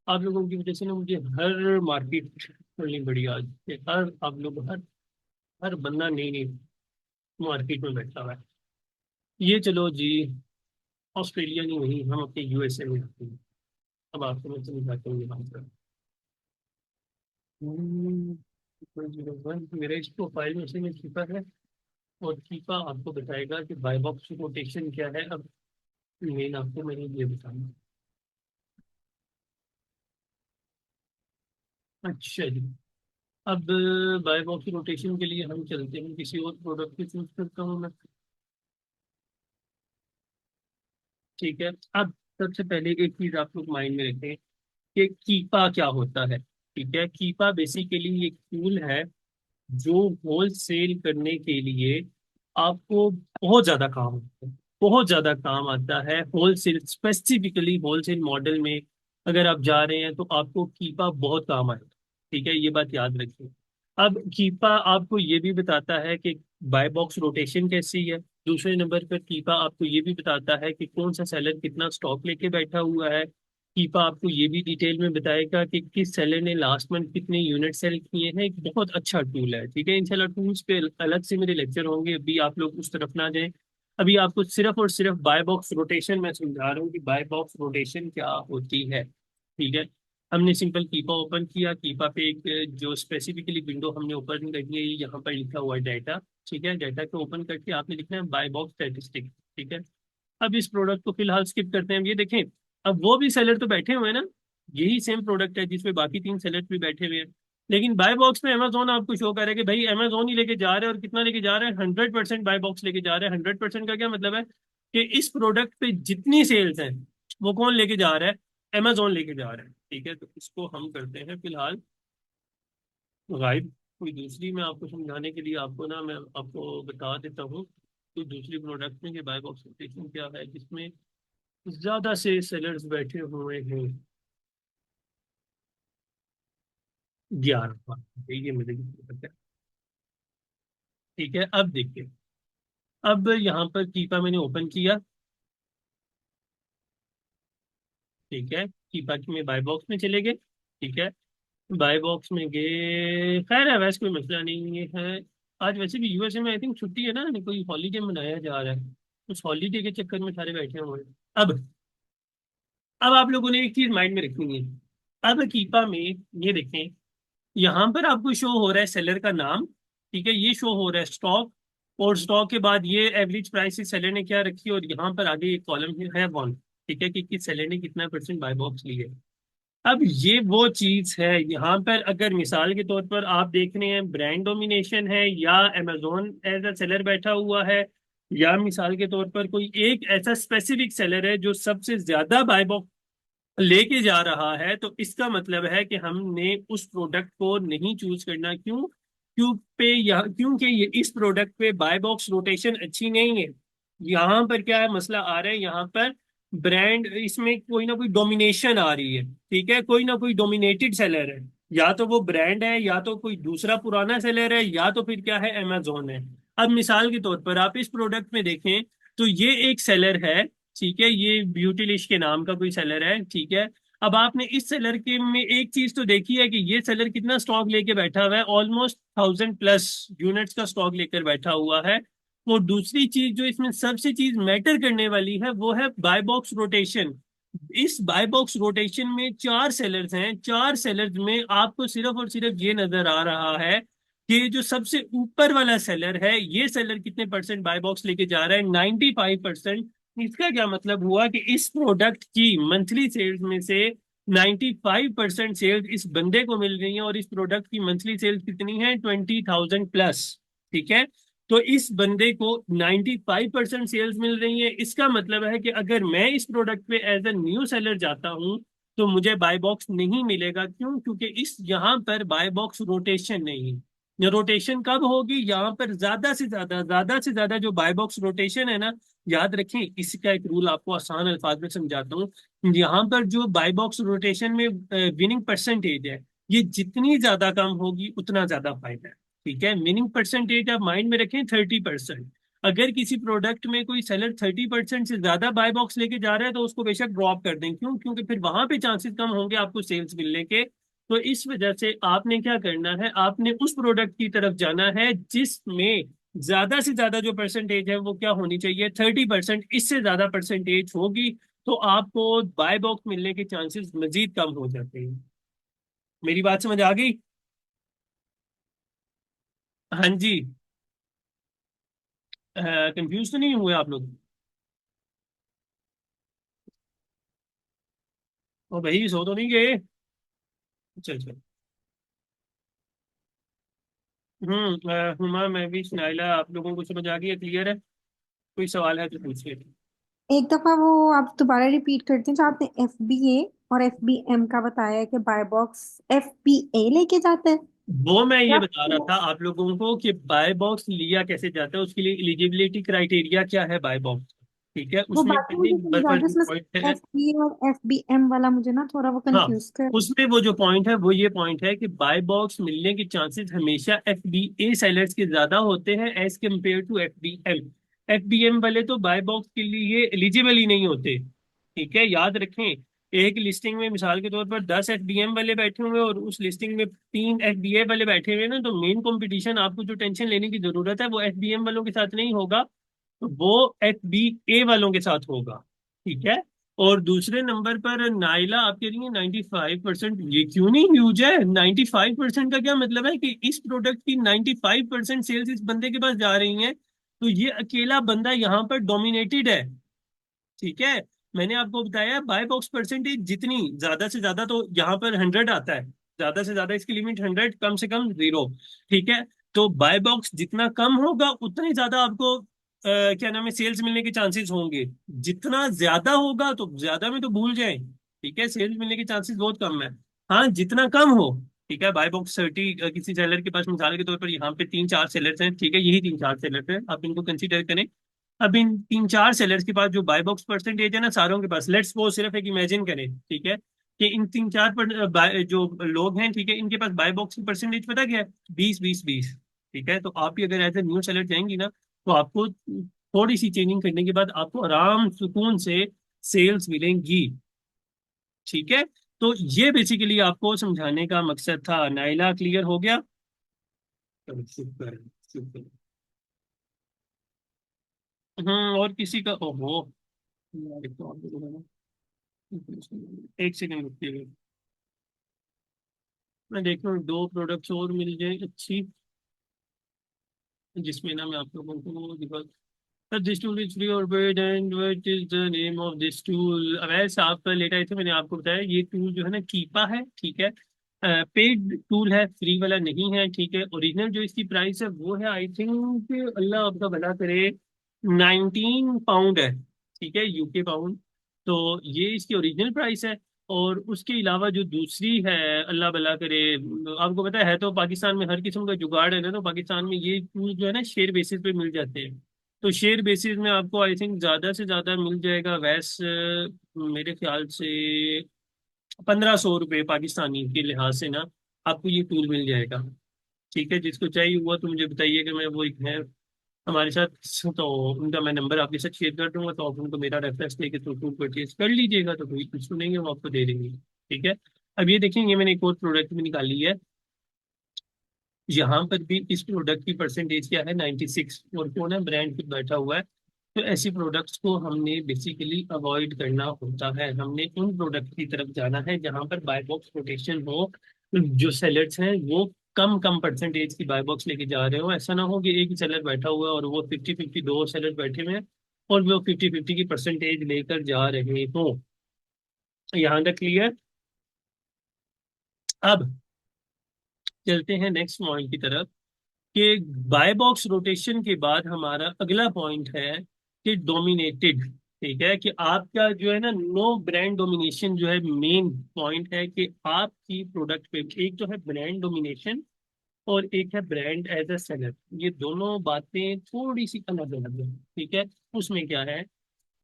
आप लोगों की वजह से ना मुझे हर मार्केट खोलनी पड़ी आज। हर आप लोग हर बंदा नई नई मार्केट में बैठा हुआ है। ये चलो जी, ऑस्ट्रेलिया नहीं, वही हम अपने USA में आते हैं। अब आपको मैं समझाता हूँ ये बात कर। 101 मेरा इस प्रोफाइल में से में छिपा है, और छिपा आपको बताएगा कि बाय बॉक्स रोटेशन क्या है। अब मेन आपको मैंने ये बताना। अच्छा जी, अब बाय बॉक्स रोटेशन के लिए हम चलते हैं, किसी और प्रोडक्ट की चूज करता हूँ मैं। ठीक है, अब सबसे पहले एक चीज आप लोग माइंड में रखें कि कीपा क्या होता है। ठीक है, कीपा बेसिकली एक टूल है जो होल सेल करने के लिए आपको बहुत ज्यादा काम आता है, बहुत ज्यादा काम आता है wholesale, specifically wholesale model में अगर आप जा रहे हैं तो आपको कीपा बहुत काम आएगा। ठीक है, ये बात याद रखिए। अब कीपा आपको ये भी बताता है कि बाय बॉक्स रोटेशन कैसी है। दूसरे नंबर पर कीपा आपको ये भी बताता है कि कौन सा सेलर कितना स्टॉक लेके बैठा हुआ है। कीपा आपको ये भी डिटेल में बताएगा कि किस सेलर ने लास्ट मंथ कितने यूनिट सेल किए हैं। एक बहुत अच्छा टूल है। ठीक है, इन सेलर टूल्स पे अलग से मेरे लेक्चर होंगे, अभी आप लोग उस तरफ ना जाएं। अभी आपको सिर्फ और सिर्फ बाय बॉक्स रोटेशन मैं समझा रहा हूँ कि बाय बॉक्स रोटेशन क्या होती है। ठीक है, हमने सिंपल कीपा ओपन किया, कीपा पे एक जो स्पेसिफिकली विंडो हमने ओपन करनी है, यहाँ पर लिखा हुआ है डाटा। ठीक है, डाटा को ओपन करके आपने लिखना है बाय बॉक्स स्टैटिस्टिक। ठीक है, अब इस प्रोडक्ट को फिलहाल स्किप करते हैं। अब ये देखें, अब वो भी सेलर तो बैठे हुए हैं ना, यही सेम प्रोडक्ट है जिसमें बाकी 3 सेलर भी बैठे हुए हैं, लेकिन बाय बॉक्स में अमेजोन आपको शो करेगा कि भाई अमेजोन ही लेके जा रहे हैं। और कितना लेके जा रहे हैं? 100% बाय बॉक्स लेके जा रहे हैं। 100% का क्या मतलब है कि इस प्रोडक्ट पे जितनी सेल्स हैं वो कौन लेके जा रहा है? अमेजोन लेके जा रहा है। ठीक है, तो इसको हम करते हैं फिलहाल गाइड। कोई दूसरी मैं आपको समझाने के लिए आपको ना मैं आपको बता देता हूँ कोई दूसरी प्रोडक्ट में कि बाय बॉक्स क्या है जिसमें ज्यादा से सेलर्स बैठे हुए हैं। 11 ये मुझे पता है। ठीक है, अब देखिए। अब यहाँ पर कीपा मैंने ओपन किया। ठीक है, कीपा की में बाय बॉक्स में चले गए। ठीक है, बाय बॉक्स में गए, खैर है वैसे कोई मसला नहीं है। आज वैसे भी यूएसए में आई थिंक छुट्टी है ना, कोई हॉलीडे मनाया जा रहा है। उस हॉलीडे के चक्कर में सारे बैठे हुए हैं। अब आप लोगों ने एक चीज माइंड में रखनी है। अब कीपा में ये देखें, यहाँ पर आपको शो हो रहा है सेलर का नाम। ठीक है, ये शो हो रहा है स्टॉक। और स्टॉक के बाद ये एवरेज प्राइस सेलर ने क्या रखी है, और यहाँ पर आगे एक कॉलम है वन। ठीक है, कि किस सेलर ने कितना परसेंट बाय बॉक्स ली है। अब ये वो चीज है, यहाँ पर अगर मिसाल के तौर पर आप देख रहे हैं ब्रांड डोमिनेशन है, या अमेजोन एज अ सेलर बैठा हुआ है, या मिसाल के तौर पर कोई एक ऐसा स्पेसिफिक सेलर है जो सबसे ज्यादा बाय बॉक्स लेके जा रहा है, तो इसका मतलब है कि हमने उस प्रोडक्ट को नहीं चूज करना। क्यों? क्योंकि ये इस प्रोडक्ट पे बाय बॉक्स रोटेशन अच्छी नहीं है। यहाँ पर क्या है मसला आ रहा है, यहाँ पर ब्रांड इसमें कोई ना कोई डोमिनेशन आ रही है। ठीक है, कोई ना कोई डोमिनेटेड सेलर है, या तो वो ब्रांड है, या तो कोई दूसरा पुराना सेलर है, या तो फिर क्या है अमेजोन है। अब मिसाल के तौर पर आप इस प्रोडक्ट में देखें, तो ये एक सेलर है। ठीक है, ये ब्यूटीलिश के नाम का कोई सेलर है। ठीक है, अब आपने इस सेलर के में एक चीज तो देखी है कि ये सेलर कितना स्टॉक लेके बैठा हुआ है, ऑलमोस्ट 1000+ यूनिट्स का स्टॉक लेकर बैठा हुआ है। और दूसरी चीज जो इसमें सबसे चीज मैटर करने वाली है, वो है बाय बॉक्स रोटेशन। इस बाय बॉक्स रोटेशन में 4 सेलर्स हैं। 4 सेलर्स में आपको सिर्फ और सिर्फ ये नजर आ रहा है कि जो सबसे ऊपर वाला सेलर है, ये सेलर कितने परसेंट बाय बॉक्स लेके जा रहा है, 95%। इसका क्या मतलब हुआ कि इस प्रोडक्ट की मंथली सेल्स में से 95% सेल्स इस बंदे को मिल रही है, और इस प्रोडक्ट की मंथली सेल्स कितनी है, 20,000+। ठीक है, तो इस बंदे को 95% सेल्स मिल रही है। इसका मतलब है कि अगर मैं इस प्रोडक्ट पे एज ए न्यू सेलर जाता हूं, तो मुझे बाय बॉक्स नहीं मिलेगा। क्यों? क्योंकि इस यहाँ पर बाय बॉक्स रोटेशन नहीं है। रोटेशन कब होगी? यहाँ पर ज्यादा से ज्यादा जो बाय बॉक्स रोटेशन है ना, याद रखें इसका एक रूल आपको आसान अल्फाज में समझाता हूँ। यहाँ पर जो बाय बॉक्स रोटेशन में विनिंग परसेंटेज है, ये जितनी ज्यादा कम होगी उतना ज्यादा फायदा है। ठीक है, विनिंग परसेंटेज आप माइंड में रखें 30%। अगर किसी प्रोडक्ट में कोई सेलर 30% से ज्यादा बाय बॉक्स लेके जा रहा है, तो उसको बेशक ड्रॉप कर दें। क्यों? क्योंकि फिर वहां पे चांसेस कम होंगे आपको सेल्स मिलने के। तो इस वजह से आपने क्या करना है, आपने उस प्रोडक्ट की तरफ जाना है जिसमें ज्यादा से ज्यादा जो परसेंटेज है वो क्या होनी चाहिए, 30%। इससे ज्यादा परसेंटेज होगी तो आपको बाय बॉक्स मिलने के चांसेस मजीद कम हो जाते हैं। मेरी बात समझ आ गई? हाँ जी। कंफ्यूज तो नहीं हुए आप लोग? ओ भाई, सो तो नहीं गए? चल चल। हुमा, मैं भी, सुनाइला, आप लोगों को समझ आ गई है, क्लियर है? कोई सवाल है तो पूछिए। एक दफा वो आप दोबारा रिपीट करते हैं, जो आपने FBA और FBM का बताया है कि बाय बॉक्स FBA लेके जाता है। वो मैं ये क्या? बता रहा था आप लोगों को कि बाय बॉक्स लिया कैसे जाता है, उसके लिए एलिजिबिलिटी क्राइटेरिया क्या है बाय बॉक्स। ठीक है, वो उसमें बाकी पहले मुझे समझा फर्स्ट जिसमें पॉइंट है। FBA और FBM वाला मुझे ना थोड़ा वो हाँ, कंफ्यूज कर। उसमें वो जो पॉइंट है वो ये पॉइंट है कि बाय बॉक्स मिलने के चांसेस हमेशा FBA सेलर्स के ज्यादा होते हैं as compare to FBM। FBM वाले तो बाय बॉक्स के लिए एलिजिबल ही नहीं होते। ठीक है, याद रखें। एक लिस्टिंग में मिसाल के तौर पर 10 FBM वाले बैठे हुए हैं, और उस लिस्टिंग में 3 FBA वाले बैठे हुए हैं ना, तो मेन कंपटीशन आपको जो टेंशन लेने की जरूरत है वो FBM वालों के साथ नहीं होगा, वो FBA वालों के साथ होगा। ठीक है, और दूसरे नंबर पर नाइला आप कह रही है 95%, ये क्यों नहीं ह्यूज है? 95% का क्या मतलब है कि इस प्रोडक्ट की 95% सेल्स इस बंदे के पास जा रही हैं, तो ये अकेला बंदा यहाँ पर डोमिनेटेड है। ठीक है, मैंने आपको बताया बाय बॉक्स परसेंटेज जितनी ज्यादा से ज्यादा, तो यहाँ पर 100 आता है। ज्यादा से ज्यादा इसकी लिमिट 100, कम से कम 0। ठीक है, तो बाय बॉक्स जितना कम होगा उतनी ज्यादा आपको क्या नाम है, सेल्स मिलने के चांसेस होंगे। जितना ज्यादा होगा, तो ज्यादा में तो भूल जाए। ठीक है, सेल्स मिलने के चांसेस बहुत कम है। हाँ, जितना कम हो। ठीक है, बाय बॉक्स 30 किसी सेलर के पास मिसाल के तौर पर यहाँ पे 3-4 सेलर्स हैं। ठीक है, यही 3-4 सेलर्स हैं, आप इनको कंसीडर करें। अब इन 3-4 सेलर्स के पास जो बाय बॉक्स परसेंटेज है ना, सारों के पास, लेट्स सपोज सिर्फ एक इमेजिन करें। ठीक है, कि इन तीन चार जो लोग हैं, ठीक है, इनके पास बाय बॉक्स की परसेंटेज पता क्या है? 20 20 20। ठीक है, तो आप भी अगर एज ए न्यू सेलर जाएंगी ना, तो आपको थोड़ी सी चेंजिंग करने के बाद आपको आराम सुकून से सेल्स मिलेंगी। ठीक है, तो ये बेसिकली आपको समझाने का मकसद था। नाइला, क्लियर हो गया? चलो, शुक्र है, शुक्र है। और किसी का? ओहो यार, एक तो और भी बोला ना। एक सेकंड रुकिए, मैं देख रहा हूँ दो प्रोडक्ट्स और मिल जाए अच्छी, जिसमें ना मैं आप लोगों को दिखा। Sir this tool is free और paid and what is the name of this tool? वैसे आप लेट आए थे, मैंने आपको बताया ये टूल जो है ना कीपा है। ठीक है, पेड टूल है, फ्री वाला नहीं है। ठीक है, ओरिजिनल जो इसकी प्राइस है वो है आई थिंक, अल्लाह आपका भला करे, 19 पाउंड है। ठीक है, यूके पाउंड। तो ये इसकी ओरिजिनल प्राइस है। और उसके अलावा जो दूसरी है, अल्लाह भला करे, आपको पता है तो पाकिस्तान में हर किस्म का जुगाड़ है ना, तो पाकिस्तान में ये टूल जो है ना शेयर बेसिस पे मिल जाते हैं। तो शेयर बेसिस में आपको आई थिंक ज्यादा से ज्यादा मिल जाएगा वैसे, मेरे ख्याल से 1500 रुपये पाकिस्तानी के लिहाज से ना आपको ये टूल मिल जाएगा। ठीक है, जिसको चाहिए हुआ तो मुझे बताइए कि मैं वो एक है हमारे साथ, तो उनका मैं नंबर आपके साथ शेयर कर दूंगा, तो आप उनको मेरा रेफरेंस लेके तो टूल परचेज कर लीजिएगा, तो कोई कुछ सुनेंगे वो आपको दे देंगे। ठीक है, अब ये देखेंगे मैंने एक और प्रोडक्ट भी निकाली है। यहाँ पर भी इस प्रोडक्ट की परसेंटेज क्या है? 96। और कौन है? ब्रांड खुद बैठा हुआ है। तो ऐसी प्रोडक्ट्स को हमने बेसिकली अवॉइड करना होता है। हमने उन प्रोडक्ट की तरफ जाना है जहां पर बाय बॉक्स रोटेशन हो। जो सेलर्स हैं वो कम कम परसेंटेज की बाय बॉक्स लेके जा रहे हो। ऐसा ना हो कि एक ही सेलर बैठा हुआ है और वो 50 50 दो सेलर बैठे हुए हैं और वो 50 50 की परसेंटेज लेकर जा रहे हो। यहाँ तक क्लियर? अब चलते हैं नेक्स्ट पॉइंट की तरफ, कि बाय बॉक्स रोटेशन के बाद हमारा अगला पॉइंट है कि डोमिनेटेड। ठीक है, कि आपका जो है ना नो ब्रांड डोमिनेशन जो है मेन पॉइंट है, कि आपकी प्रोडक्ट पे एक जो है ब्रांड डोमिनेशन और एक है ब्रांड एज अ सेलर। ये दोनों बातें थोड़ी सी अलग अलग है। ठीक है, उसमें क्या है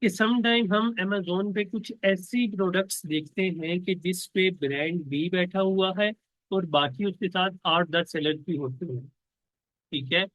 कि समटाइम हम Amazon पे कुछ ऐसी प्रोडक्ट्स देखते हैं कि जिस पे ब्रांड भी बैठा हुआ है और बाकी उसके साथ 8 10 सेलर भी होते हैं। ठीक है,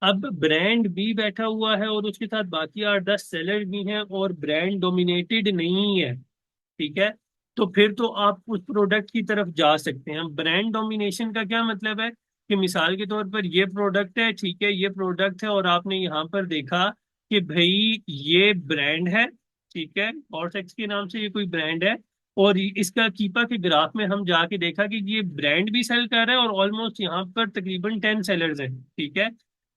अब ब्रांड भी बैठा हुआ है और उसके साथ बाकी 8 10 सेलर भी हैं और ब्रांड डोमिनेटेड नहीं है। ठीक है, तो फिर तो आप उस प्रोडक्ट की तरफ जा सकते हैं। ब्रांड डोमिनेशन का क्या मतलब है? कि मिसाल के तौर पर ये प्रोडक्ट है, ठीक है, ये प्रोडक्ट है और आपने यहाँ पर देखा कि भाई ये ब्रांड है। ठीक है, और सेक्स के नाम से ये कोई ब्रांड है। और इसका कीपा के ग्राफ में हम जाके देखा कि ये ब्रांड भी सेल कर रहा है और ऑलमोस्ट यहाँ पर तकरीबन 10 सेलर्स हैं। ठीक है,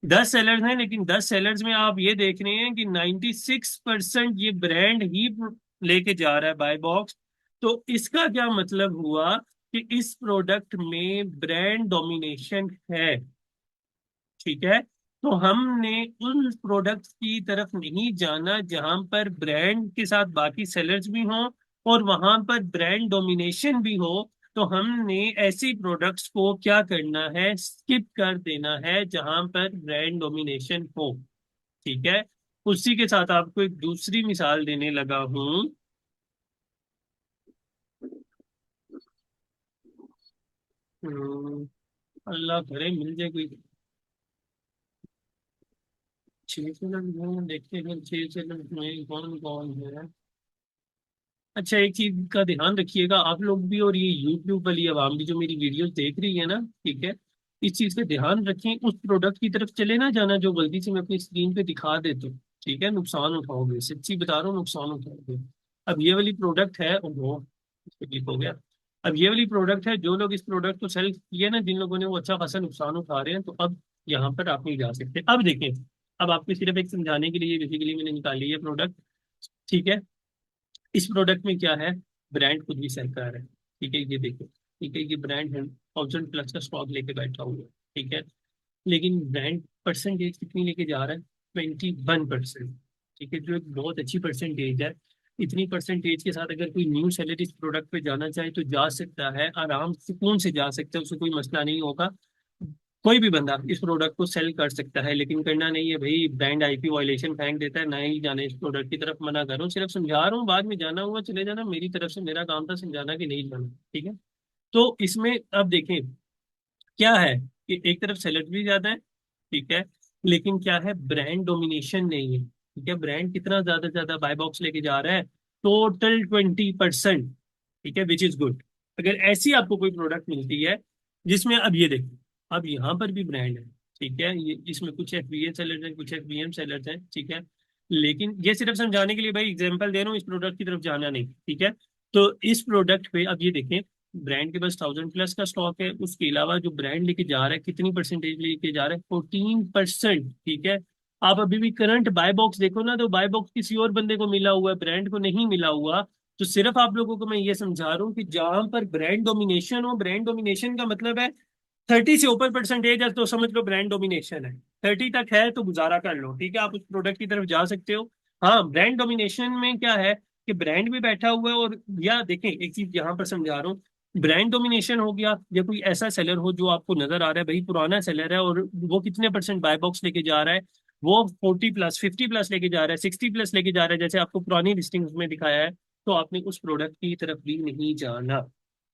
10 सेलर्स हैं, लेकिन 10 सेलर्स में आप ये देख रहे हैं कि 96% ये ब्रांड ही लेके जा रहा है बाय बॉक्स। तो इसका क्या मतलब हुआ? कि इस प्रोडक्ट में ब्रांड डोमिनेशन है। ठीक है, तो हमने उन प्रोडक्ट्स की तरफ नहीं जाना जहां पर ब्रांड के साथ बाकी सेलर्स भी हों और वहां पर ब्रांड डोमिनेशन भी हो। तो हमने ऐसी प्रोडक्ट्स को क्या करना है? स्किप कर देना है जहां पर ब्रांड डोमिनेशन हो। ठीक है, उसी के साथ आपको एक दूसरी मिसाल देने लगा हूं। हम्म, अल्लाह करे मिल जाए कोई। 6 सेकंड में देखते हैं, 6 सेकंड में कौन कौन है। अच्छा, एक चीज का ध्यान रखिएगा आप लोग भी, और ये यूट्यूब वाली आवाम भी जो मेरी वीडियोस देख रही है ना, ठीक है, इस चीज का ध्यान रखें, उस प्रोडक्ट की तरफ चले ना जाना जो गलती से मैं अपनी स्क्रीन पे दिखा देता हूँ। ठीक है, नुकसान उठाओगे, सच्ची बता रहा हूँ, नुकसान उठाओगे। अब ये वाली प्रोडक्ट है, ओहो क्लिक हो गया। अब ये वाली प्रोडक्ट है, जो लोग इस प्रोडक्ट को सेल किए ना, जिन लोगों ने, वो अच्छा खासा नुकसान उठा रहे हैं। तो अब यहाँ पर आप नहीं जा सकते। अब देखें, अब आपको सिर्फ एक समझाने के लिए बेसिकली मैंने निकाली है प्रोडक्ट। ठीक है, इस प्रोडक्ट में क्या है? ब्रांड खुद भी सेल कर रहा है। ठीक है, ये देखो, ठीक है, ये ब्रांड है, 1000 प्लस का स्टॉक लेके बैठा हुआ है। ठीक है, लेकिन ब्रांड परसेंटेज कितनी लेके जा रहा है? 21%। ठीक है, जो एक बहुत अच्छी परसेंटेज है। इतनी परसेंटेज के साथ अगर कोई न्यू सेलर इस प्रोडक्ट पे जाना चाहे तो जा सकता है, आराम सुकून से जा सकता है, उसे कोई मसला नहीं होगा। कोई भी बंदा इस प्रोडक्ट को सेल कर सकता है, लेकिन करना नहीं है भाई, ब्रांड आईपी वायलेशन फेंक देता है, ना ही जाने इस प्रोडक्ट की तरफ, मना कर रहा हूँ, सिर्फ समझा रहा हूँ, बाद में जाना हुआ चले जाना, मेरी तरफ से मेरा काम था समझाना कि नहीं जाना। ठीक है। तो इसमें अब देखें क्या है कि एक तरफ सेलर भी ज्यादा है, ठीक है, लेकिन क्या है, ब्रांड डोमिनेशन नहीं है। ठीक है, ब्रांड कितना ज्यादा बाय बॉक्स लेके जा रहा है, टोटल 20%। ठीक है, विच इज गुड। अगर ऐसी आपको कोई प्रोडक्ट मिलती है जिसमें, अब ये देखो, अब यहाँ पर भी ब्रांड है, ठीक है, ये इसमें कुछ एफबीए सेलर्स हैं, कुछ एफबीएम सेलर्स हैं, ठीक है, लेकिन ये सिर्फ समझाने के लिए भाई एग्जांपल दे रहा हूँ, इस प्रोडक्ट की तरफ जाना नहीं। ठीक है। तो इस प्रोडक्ट पे अब ये देखें, ब्रांड के पास 1000+ का स्टॉक है, उसके अलावा जो ब्रांड लेके जा रहा है कितनी परसेंटेज लेके जा रहा है, 14%। ठीक है। आप अभी भी करंट बाय बॉक्स देखो ना, तो बाय बॉक्स किसी और बंदे को मिला हुआ है, ब्रांड को नहीं मिला हुआ। तो सिर्फ आप लोगों को मैं ये समझा रहा हूँ कि जहां पर ब्रांड डोमिनेशन हो, ब्रांड डोमिनेशन का मतलब है 30 से ऊपर परसेंटेज है तो समझ लो ब्रांड डोमिनेशन है। 30 तक है तो गुजारा कर लो, ठीक है, आप उस प्रोडक्ट की तरफ जा सकते हो। हाँ, ब्रांड डोमिनेशन में क्या है कि ब्रांड भी बैठा हुआ है, और या देखें एक चीज यहाँ पर समझा रहा हूँ, ब्रांड डोमिनेशन हो गया या कोई ऐसा सेलर हो जो आपको नजर आ रहा है भाई पुराना सेलर है, और वो कितने परसेंट बाय बॉक्स लेके जा रहा है, वो 40+, 50+ लेके जा रहा है, 60+ लेके जा रहा है, जैसे आपको पुरानी लिस्टिंग्स में दिखाया है, तो आपने उस प्रोडक्ट की तरफ भी नहीं जाना।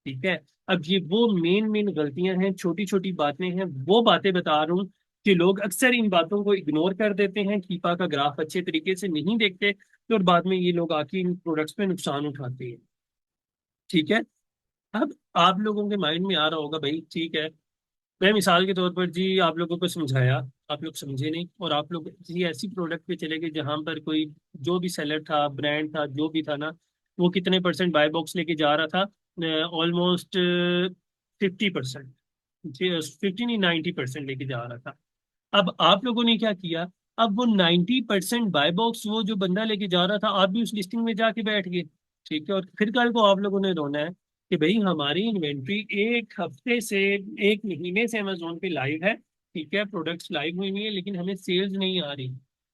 ठीक है। अब ये वो मेन मेन गलतियां हैं, छोटी छोटी बातें हैं, वो बातें बता रहा हूँ कि लोग अक्सर इन बातों को इग्नोर कर देते हैं, कीपा का ग्राफ अच्छे तरीके से नहीं देखते, तो और बाद में ये लोग आके इन प्रोडक्ट्स पे नुकसान उठाते हैं। ठीक है। अब आप लोगों के माइंड में आ रहा होगा भाई ठीक है, मैं मिसाल के तौर पर जी आप लोगों को समझाया, आप लोग समझे नहीं, और आप लोग किसी ऐसी प्रोडक्ट पे चले गए जहां पर कोई जो भी सेलर था, ब्रांड था, जो भी था ना, वो कितने परसेंट बाय बॉक्स लेके जा रहा था, ऑलमोस्ट 50%, 50 नहीं 90% लेके जा रहा था। अब आप लोगों ने क्या किया, अब वो 90% बाय बॉक्स वो जो बंदा लेके जा रहा था, आप भी उस लिस्टिंग में जाके बैठ गए। ठीक है, और फिर कल को आप लोगों ने रोना है कि भाई हमारी इन्वेंट्री एक हफ्ते से, एक महीने से अमेजोन पे लाइव है, ठीक है, प्रोडक्ट्स लाइव हुई हुई है, लेकिन हमें सेल्स नहीं आ रही।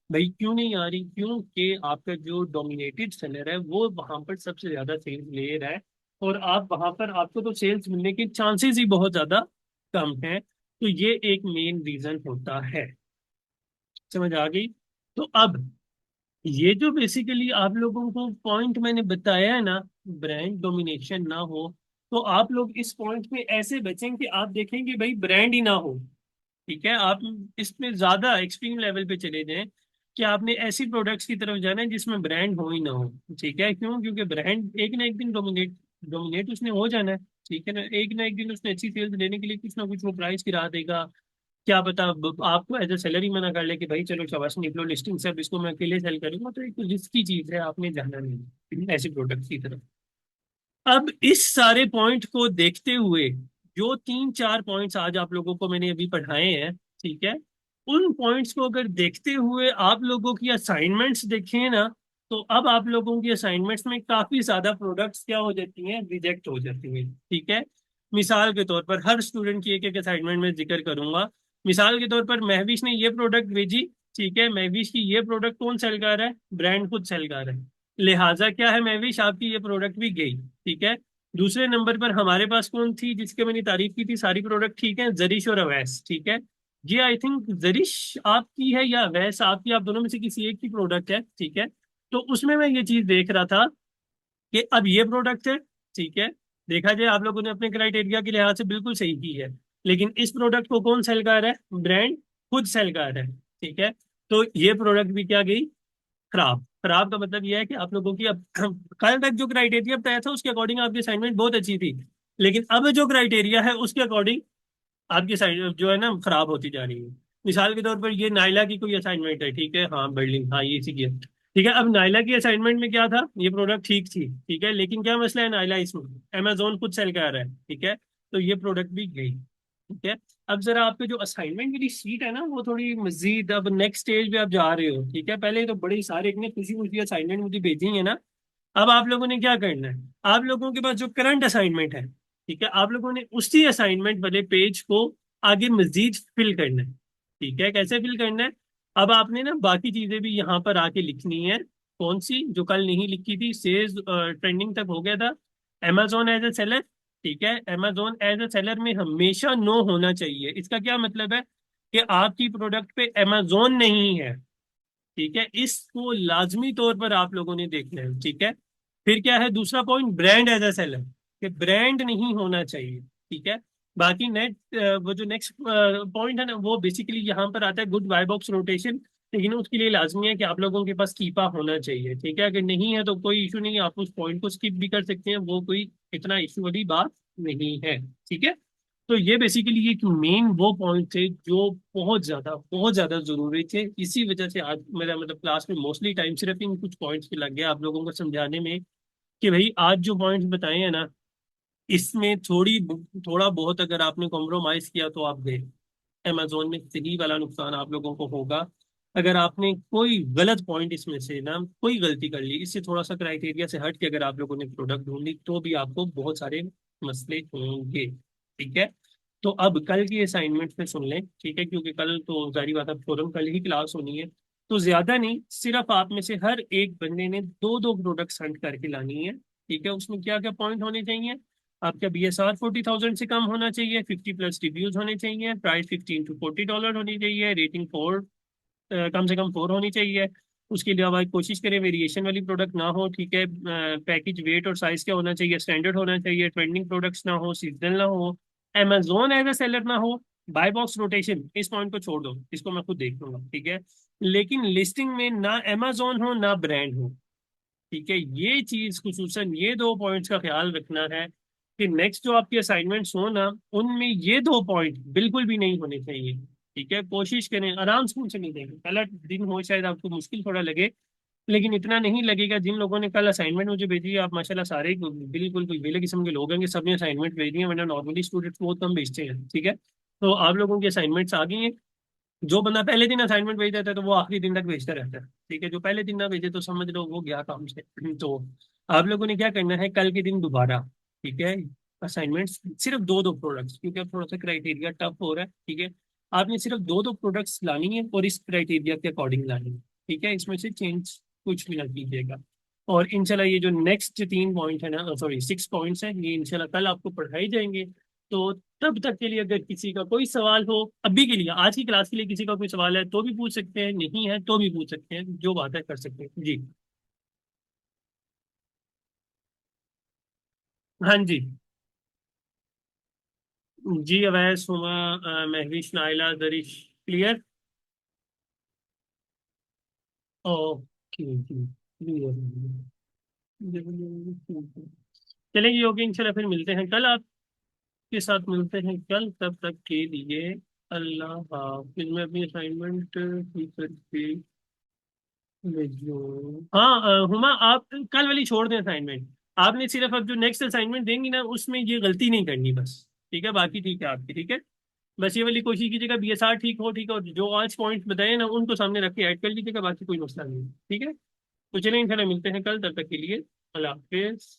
भाई क्यों नहीं आ रही, क्योंकि आपका जो डोमिनेटेड सेलर है वो वहां पर सबसे ज्यादा सेल्स ले रहा है, और आप वहां पर, आपको तो सेल्स मिलने के चांसेस ही बहुत ज्यादा कम है। तो ये एक मेन रीजन होता है। समझ आ गई। तो अब ये जो बेसिकली आप लोगों को पॉइंट मैंने बताया है ना, ब्रांड डोमिनेशन ना हो, तो आप लोग इस पॉइंट पे ऐसे बचें कि आप देखेंगे भाई ब्रांड ही ना हो। ठीक है, आप इसमें ज्यादा एक्सट्रीम लेवल पे चले जाएं कि आपने ऐसी प्रोडक्ट्स की तरफ जाना है जिसमें ब्रांड हो ही ना हो। ठीक है, क्यों, क्योंकि ब्रांड एक ना एक दिन डोमिनेट डोमिनेट उसने हो जाना है। ठीक है ना एक दिन उसने अच्छी सेल्स लेने के लिए कुछ ना कुछ वो प्राइस गिरा देगा। क्या पता आपको एज ए सैलरी मना कर ले कि भाई चलो शाबाश निकलो लिस्टिंग से, अब इसको मैं अकेले सेल करूंगा, तो एक रिस्की चीज है, आपने जाना नहीं ऐसी प्रोडक्ट्स की तरफ। अब इस सारे पॉइंट को देखते हुए, जो 3-4 पॉइंट्स आज आप लोगों को मैंने अभी पढ़ाए हैं, ठीक है, उन पॉइंट्स को अगर देखते हुए आप लोगों की असाइनमेंट्स देखें ना, तो अब आप लोगों की असाइनमेंट्स में काफी ज्यादा प्रोडक्ट्स क्या हो जाती हैं, रिजेक्ट हो जाती हैं। ठीक है। मिसाल के तौर पर हर स्टूडेंट की एक एक असाइनमेंट में जिक्र करूंगा। मिसाल के तौर पर महविश ने ये प्रोडक्ट भेजी, ठीक है, महविश की ये प्रोडक्ट कौन सेल कर रहा है, ब्रांड खुद सेल कर रहा है, लिहाजा क्या है महविश आपकी ये प्रोडक्ट भी गई। ठीक है। दूसरे नंबर पर हमारे पास कौन थी जिसके मैंने तारीफ की थी, सारी प्रोडक्ट ठीक है, जरिश और अवैस। ठीक है। ये आई थिंक जरिश आपकी है या अवैस आपकी, आप दोनों में से किसी एक की प्रोडक्ट है। ठीक है। तो उसमें मैं ये चीज देख रहा था कि अब ये प्रोडक्ट है, ठीक है, देखा जाए आप लोगों ने अपने क्राइटेरिया के लिहाज से बिल्कुल सही की है, लेकिन इस प्रोडक्ट को कौन सेल कर रहा है, ब्रांड खुद सेल कर रहा है। ठीक है। तो ये प्रोडक्ट भी क्या गई, खराब। खराब का मतलब यह है कि आप लोगों की अब कल तक जो क्राइटेरिया बताया था उसके अकॉर्डिंग आपकी असाइनमेंट बहुत अच्छी थी, लेकिन अब जो क्राइटेरिया है उसके अकॉर्डिंग आपकी असाइनमेंट जो है ना खराब होती जा रही है। मिसाल के तौर पर ये नाइला की कोई असाइनमेंट है, ठीक है, हाँ बिल्डिंग, हाँ ये इसी की है। ठीक है, अब नाइला की असाइनमेंट में क्या था, ये प्रोडक्ट ठीक थी, ठीक है, लेकिन क्या मसला है नाइला इसमें, अमेजोन खुद सेल कर रहा है। ठीक है। तो ये प्रोडक्ट भी गई। ठीक है। अब जरा आपके जो असाइनमेंट की शीट है ना, वो थोड़ी मजीद अब नेक्स्ट स्टेज पे आप जा रहे हो। ठीक है, पहले तो बड़ी सारे इतने खुशी खुशी असाइनमेंट मुझे भेजी है ना, अब आप लोगों ने क्या करना है, आप लोगों के पास जो करंट असाइनमेंट है, ठीक है, आप लोगों ने उसी असाइनमेंट वाले पेज को आगे मजीद फिल करना है। ठीक है, कैसे फिल करना है, अब आपने ना बाकी चीजें भी यहाँ पर आके लिखनी है। कौन सी, जो कल नहीं लिखी थी, सेज ट्रेंडिंग तक हो गया था, amazon एज ए सेलर, ठीक है, amazon एज अ सेलर में हमेशा नो होना चाहिए। इसका क्या मतलब है कि आपकी प्रोडक्ट पे amazon नहीं है। ठीक है, इसको लाजमी तौर पर आप लोगों ने देखना है। ठीक है, फिर क्या है दूसरा point, brand as a seller, कि ब्रांड नहीं होना चाहिए। ठीक है, बाकी नेट वो जो नेक्स्ट पॉइंट है ना, वो बेसिकली यहाँ पर आता है गुड बाय बॉक्स रोटेशन। लेकिन उसके लिए लाजमी है कि आप लोगों के पास कीपा होना चाहिए। ठीक है, अगर नहीं है तो कोई इशू नहीं है, आप उस पॉइंट को स्किप भी कर सकते हैं, वो कोई इतना इशू वाली बात नहीं है। ठीक है, तो ये बेसिकली एक मेन वो पॉइंट थे जो बहुत ज्यादा जरूरी थे। इसी वजह से आज मेरा मतलब क्लास में मोस्टली टाइम सिर्फ इन कुछ पॉइंट्स पे लग गया आप लोगों को समझाने में, कि भाई आज जो पॉइंट्स बताए हैं ना, इसमें थोड़ा बहुत अगर आपने कॉम्प्रोमाइज किया तो आप गए। अमेजोन में सही वाला नुकसान आप लोगों को होगा। अगर आपने कोई गलत पॉइंट इसमें से ना कोई गलती कर ली, इससे थोड़ा सा क्राइटेरिया से हट के अगर आप लोगों ने प्रोडक्ट ढूंढी, तो भी आपको बहुत सारे मसले होंगे। ठीक है, तो अब कल की असाइनमेंट में सुन लें। ठीक है, क्योंकि कल तो जारी बात है फौरन कल ही क्लास होनी है। तो ज्यादा नहीं, सिर्फ आप में से हर एक बंदे ने दो दो प्रोडक्ट्स हंट करके लानी है। ठीक है, उसमें क्या क्या पॉइंट होने चाहिए? आपका BSR 40,000 से कम होना चाहिए, 50+ रिव्यूज होने चाहिए, प्राइस $15 to $40 होनी चाहिए, रेटिंग 4 कम से कम 4 होनी चाहिए। उसके अलावा कोशिश करें वेरिएशन वाली प्रोडक्ट ना हो। ठीक है, पैकेज वेट और साइज क्या होना चाहिए, स्टैंडर्ड होना चाहिए, ट्रेंडिंग प्रोडक्ट्स ना हो, सीजनल ना हो, अमेजोन एज ए सेलर ना हो, बाय बॉक्स रोटेशन, इस पॉइंट को छोड़ दो, इसको मैं खुद देख लूंगा। ठीक है, लेकिन लिस्टिंग में ना अमेजोन हो ना ब्रांड हो। ठीक है, ये चीज खुसूसन ये दो पॉइंट्स का ख्याल रखना है कि नेक्स्ट जो आपकी असाइनमेंट्स हो ना, उनमें ये दो पॉइंट बिल्कुल भी नहीं होने चाहिए। ठीक है, कोशिश करें, आराम से पूछ देंगे, पहला दिन हो शायद आपको मुश्किल थोड़ा लगे, लेकिन इतना नहीं लगेगा। जिन लोगों ने कल असाइनमेंट मुझे भेजी है, आप माशाल्लाह सारे ही बिल्कुल कोई बेले किस्म के लोग हैं कि सबने असाइनमेंट भेजी है, वरना नॉर्मली स्टूडेंट्स बहुत कम भेजते हैं। ठीक है, तो आप लोगों की असाइनमेंट्स आ गई हैं। जो बंदा पहले दिन असाइनमेंट भेज देता है तो वो आखिरी दिन तक भेजता रहता है। ठीक है, जो पहले दिन ना भेजे तो समझ लो वो गया काम से। तो आप लोगों ने क्या करना है, कल के दिन दोबारा, ठीक है, असाइनमेंट्स सिर्फ दो दो प्रोडक्ट्स, क्योंकि अब थोड़ा सा क्राइटेरिया टफ हो रहा है। ठीक है, आपने सिर्फ दो दो प्रोडक्ट्स लानी है और इस क्राइटेरिया के अकॉर्डिंग लानी है। ठीक है, इसमें से चेंज कुछ भी ना कीजिएगा। और इंशाल्लाह ये जो नेक्स्ट 3 पॉइंट है ना, सॉरी 6 पॉइंट्स हैं, ये इंशाल्लाह कल आपको पढ़ाई जाएंगे। तो तब तक के लिए अगर किसी का कोई सवाल हो, अभी के लिए आज की क्लास के लिए किसी का कोई सवाल है तो भी पूछ सकते हैं, नहीं है तो भी पूछ सकते हैं, जो बात है कर सकते हैं जी। हाँ जी। जी अवैस, हुमा, महविश, नाइला, दरिश, क्लियर। ओके जी, क्लियर। चलेंगे ओके, इंशाल्लाह फिर मिलते हैं कल, आपके साथ मिलते हैं कल। तब तक के लिए अल्लाह हाफिज। मैं अपनी असाइनमेंट ठीक करके भेजो। हाँ हुमा, आप कल वाली छोड़ दें असाइनमेंट। आपने सिर्फ अब जो नेक्स्ट असाइनमेंट देंगी ना, उसमें ये गलती नहीं करनी बस। ठीक है, बाकी ठीक है आपकी। ठीक है, बस ये वाली कोशिश कीजिएगा BSR ठीक हो। ठीक है, और जो आज पॉइंट्स बताए ना उनको सामने रख के ऐड कर लीजिएगा, बाकी कोई मसला नहीं है। ठीक है, तो चलिए इंशाल्लाह मिलते हैं कल, तब तक के लिए अल्लाह हाफिज।